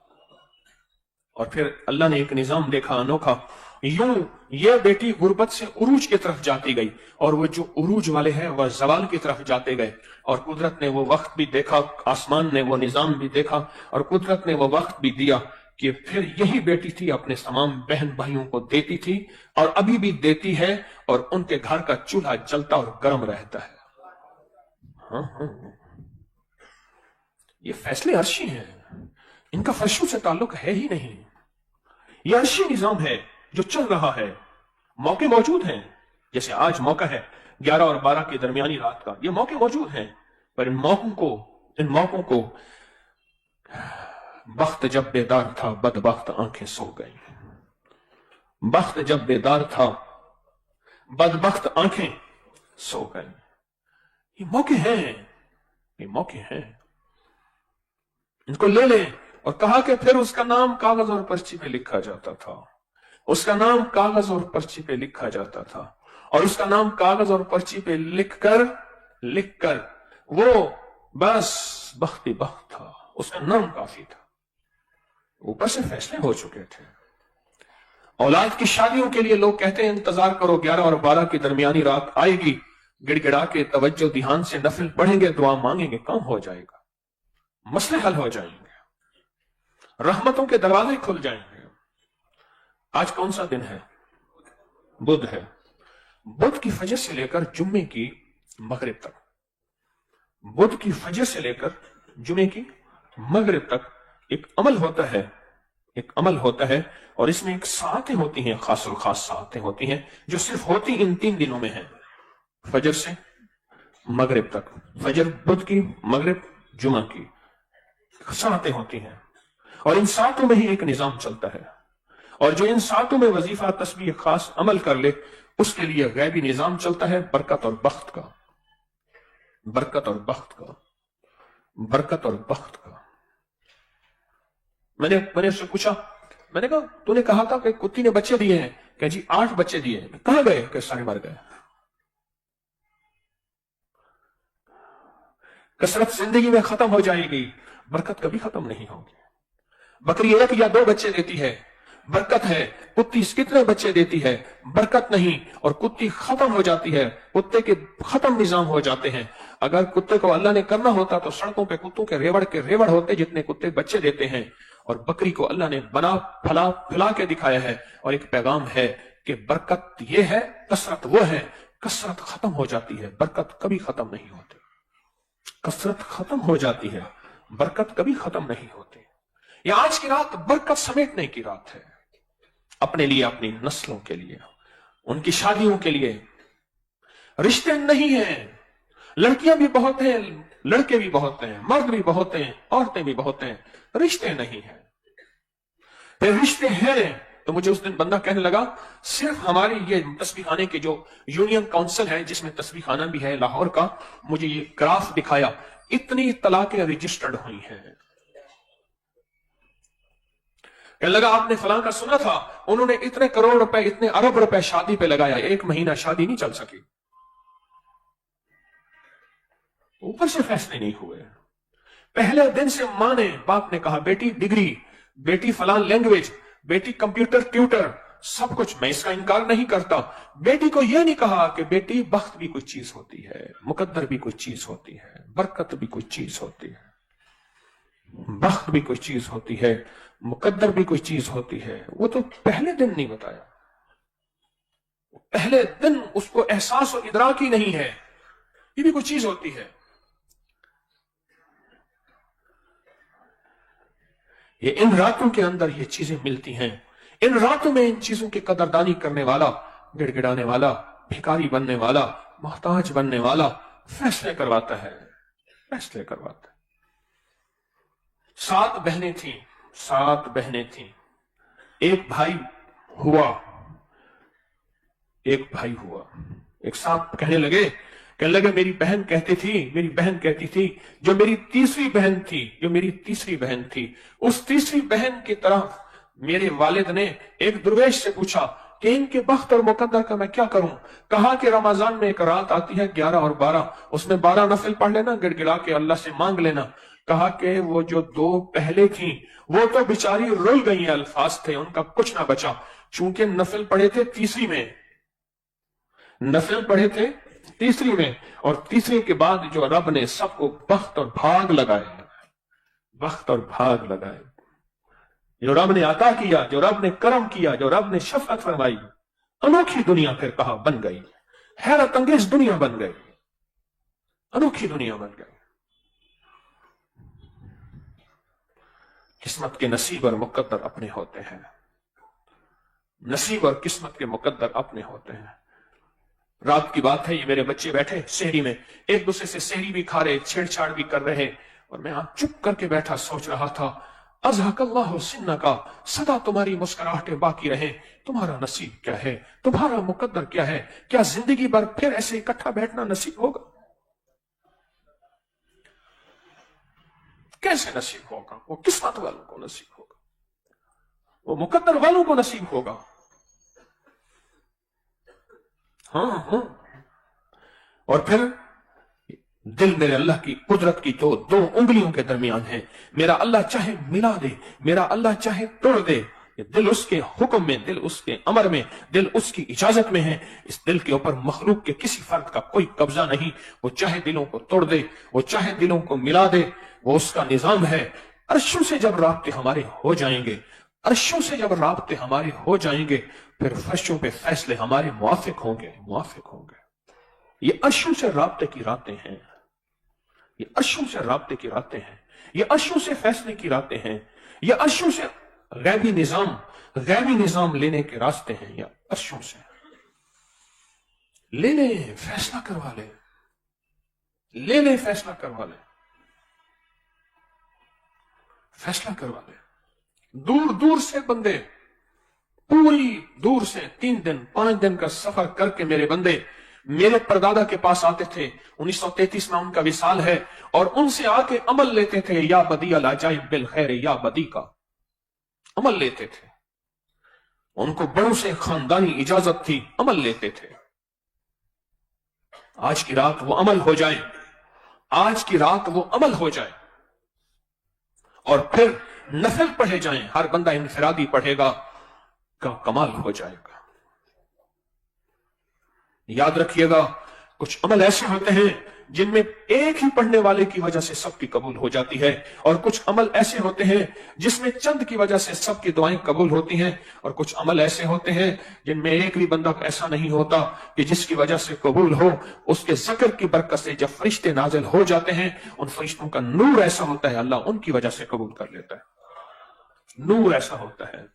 اور پھر اللہ نے ایک نظام دیکھا انوکھا، یوں یہ بیٹی غربت سے عروج کی طرف جاتی گئی، اور وہ جو عروج والے ہیں وہ زوال کی طرف جاتے گئے، اور قدرت نے وہ وقت بھی دیکھا، آسمان نے وہ نظام بھی دیکھا، اور قدرت نے وہ وقت بھی دیا کہ پھر یہی بیٹی تھی اپنے تمام بہن بھائیوں کو دیتی تھی، اور ابھی بھی دیتی ہے، اور ان کے گھر کا چولہا جلتا اور گرم رہتا ہے۔ یہ فیصلے عرشی ہیں، ان کا فرشوں سے تعلق ہے ہی نہیں، یہ عرشی نظام ہے جو چل رہا ہے۔ موقع موجود ہیں، جیسے آج موقع ہے 11 اور 12 کی درمیانی رات کا، یہ موقع موجود ہیں، پر ان موقعوں کو بخت جب بیدار تھا بدبخت آنکھیں سو گئی، بخت جب بیدار تھا بدبخت آنکھیں سو گئی۔ یہ موقع ہیں، یہ موقع ہیں، ان کو لے لیں۔ اور کہا کہ پھر اس کا نام کاغذ اور پرچی پہ لکھا جاتا تھا، اس کا نام کاغذ اور پرچی پہ لکھا جاتا تھا، اور اس کا نام کاغذ اور پرچی پہ لکھ کر وہ بس बस बख्त ही बख्त था, उसका नाम काफी था। ऊपर से फैसले हो चुके थे। औलाद की शादियों के लिए लोग कहते हैं इंतजार करो, 11 और 12 की दरमियानी रात आएगी, गिड़गिड़ा के तवज्जो ध्यान से नफिल पढ़ेंगे, दुआ मांगेंगे, काम हो जाएगा, मसले हल हो जाएंगे, रहमतों के दरवाजे खुल जाएंगे। आज कौन सा दिन है? बुध है। बुध की फजर से लेकर जुम्मे की मगरिब तक, बुध की फजर से लेकर जुम्मे की मगरिब तक एक अमल होता है, एक अमल होता है, और इसमें एक सातें होती हैं, खासुल खास सातें होती हैं जो सिर्फ होती इन 3 दिनों में है, फजर से मगरिब तक। फजर बुध की, मगरिब जुमा की, सातें होती हैं, और इन सातों में ही एक निजाम चलता है। और जो इन सातों में वजीफा तस्बीह खास अमल कर ले, उसके लिए गैबी निजाम चलता है, बरकत और बख्त का, बरकत और बख्त का, बरकत और बख्त का। मैंने उससे पूछा, मैंने कहा तूने कहा था कि कुत्ती ने बच्चे दिए हैं, कह जी 8 बच्चे दिए, कहां गए? कि सारे मर गए। कसरत जिंदगी में खत्म हो जाएगी, बरकत कभी खत्म नहीं होगी। बकरी 1 या 2 बच्चे देती है, बरकत है। कुत्ती कितने बच्चे देती है, बरकत नहीं। और कुत्ती खत्म हो जाती है, कुत्ते के खत्म निजाम हो जाते हैं। अगर कुत्ते को अल्लाह ने करना होता तो सड़कों पे कुत्तों के रेवड़ होते जितने कुत्ते बच्चे देते हैं। और बकरी को अल्लाह ने बना फैला के दिखाया है, और एक पैगाम है कि बरकत ये है, कसरत वो है। कसरत खत्म हो जाती है, बरकत कभी खत्म नहीं होती। कसरत खत्म हो जाती है, बरकत कभी खत्म नहीं होती। ये आज की रात बरकत समेटने की रात है, अपने लिए, अपनी नस्लों के लिए, उनकी शादियों के लिए। रिश्ते नहीं हैं, लड़कियां भी बहुत हैं, लड़के भी बहुत हैं, मर्द भी बहुत हैं, औरतें भी बहुत हैं, रिश्ते नहीं हैं। फिर रिश्ते हैं तो मुझे उस दिन बंदा कहने लगा, सिर्फ हमारे ये तस्बीह खाने के जो यूनियन काउंसिल है, जिसमें तस्बीह खाना भी है लाहौर का, मुझे ये ग्राफ दिखाया, इतनी तलाकें रजिस्टर्ड हुई हैं। कहने लगा आपने फलां का सुना था, उन्होंने इतने करोड़ रुपए, इतने अरब रुपए शादी पे लगाया, 1 महीना शादी नहीं चल सकी। ऊपर से फैसले नहीं हुए। पहले दिन से मां ने, बाप ने कहा बेटी डिग्री, बेटी फलां लैंग्वेज, बेटी कंप्यूटर ट्यूटर, सब कुछ। मैं इसका इनकार नहीं करता। बेटी को यह नहीं कहा कि बेटी बख्त भी कुछ चीज होती है, मुकद्दर भी कुछ चीज होती है, बरकत भी कुछ चीज होती है, बख्त भी कुछ चीज होती है, मुकद्दर भी कोई चीज होती है। वो तो पहले दिन नहीं बताया, पहले दिन उसको एहसास और इदराक ही नहीं है, ये भी कोई चीज होती है। ये इन रातों के अंदर ये चीजें मिलती हैं। इन रातों में इन चीजों की कदरदानी करने वाला, गिड़गिड़ाने वाला, भिखारी बनने वाला, मोहताज बनने वाला फैसले करवाता है, फैसले करवाता है। 7 बहनें थीं, 7 बहनें थीं। एक भाई हुआ, एक भाई हुआ। एक साथ कहने लगे मेरी बहन कहती थी, जो मेरी तीसरी बहन थी, उस तीसरी बहन की तरह मेरे वालिद ने एक दुर्वेश से पूछा कि इनके बख्त और मुकद्दर का मैं क्या करूं। कहा कि रमजान में एक रात आती है 11 और 12, उसमें 12 नफिल पढ़ लेना, गिड़गिड़ा के अल्लाह से मांग लेना। कहा कि वो जो 2 पहले थी वो तो बेचारी रुल गई, अल्फाज थे, उनका कुछ ना बचा। चूंकि नफिल पढ़े थे तीसरी में, नफिल पढ़े थे तीसरी में, और तीसरी के बाद जो रब ने सबको बख्त और भाग लगाए, बख्त और भाग लगाए, जो रब ने अता किया, जो रब ने करम किया, जो रब ने शफकत फरमाई, अनोखी दुनिया फिर कहा बन गई, हैरत अंगेज दुनिया बन गई, अनोखी दुनिया बन गई। किस्मत के नसीब और मुकद्दर अपने होते हैं, नसीब और किस्मत के मुकद्दर अपने होते हैं। रात की बात है, ये मेरे बच्चे बैठे सहरी में, एक दूसरे से सहरी भी खा रहे, छेड़छाड़ भी कर रहे, और मैं चुप करके बैठा सोच रहा था, अज़हकल्लाहु सिन्नका, सदा तुम्हारी मुस्कुराहटें बाकी रहे। तुम्हारा नसीब क्या है, तुम्हारा मुकद्दर क्या है? क्या जिंदगी भर फिर ऐसे इकट्ठा बैठना नसीब होगा? कैसे नसीब होगा? वो किस्मत वालों को नसीब होगा, वो मुकद्दर वालों को नसीब होगा। हाँ। और फिर दिल मेरे अल्लाह की कुदरत की तो दो उंगलियों के दरमियान है। मेरा अल्लाह चाहे मिला दे, मेरा अल्लाह चाहे तोड़ दे। ये दिल उसके हुक्म में, दिल उसके अमर में, दिल उसकी इजाजत में है। इस दिल के ऊपर मखलूक के किसी फर्द का कोई कब्जा नहीं। वो चाहे दिलों को तोड़ दे, वो चाहे दिलों को मिला दे, वो उसका निजाम है। अर्शों से जब राब्ते हमारे हो जाएंगे, अर्शों से जब राब्ते हमारे हो जाएंगे, फिर फर्शों पे फैसले हमारे मुआफिक होंगे, मुआफिक होंगे। ये अर्शों से राब्ते की रातें हैं, ये अर्शों से राब्ते की रातें हैं, ये अर्शों से फैसले की रातें हैं, ये अर्शों से गैबी निजाम लेने के रास्ते हैं। ये अर्शों से ले ले, फैसला करवा ले, ले ले, फैसला करवा ले, फैसला करवा ले। दूर दूर से बंदे, पूरी दूर से 3 दिन 5 दिन का सफर करके मेरे बंदे मेरे परदादा के पास आते थे। 1933 में उनका विसाल है, और उनसे आके अमल लेते थे। या बदी अल अजाइब बिल खैर या बदी का अमल लेते थे। उनको बड़ों से खानदानी इजाजत थी, अमल लेते थे। आज की रात वो अमल हो जाए, आज की रात वो अमल हो जाए, और फिर नफल पढ़े जाएं। हर बंदा इनफरादी पढ़ेगा, का कमाल हो जाएगा। याद रखिएगा, कुछ अमल ऐसे होते हैं जिनमें एक ही पढ़ने वाले की वजह से सबकी कबूल हो जाती है, और कुछ अमल ऐसे होते हैं जिसमें चंद की वजह से सबकी दुआएं कबूल होती हैं, और कुछ अमल ऐसे होते हैं जिनमें एक भी बंदा ऐसा नहीं होता कि जिसकी वजह से कबूल हो। उसके जिक्र की बरकत से जब फरिश्ते नाजिल हो जाते हैं, उन फरिश्तों का नूर ऐसा होता है, अल्लाह उनकी वजह से कबूल कर लेता है। नूर ऐसा होता है।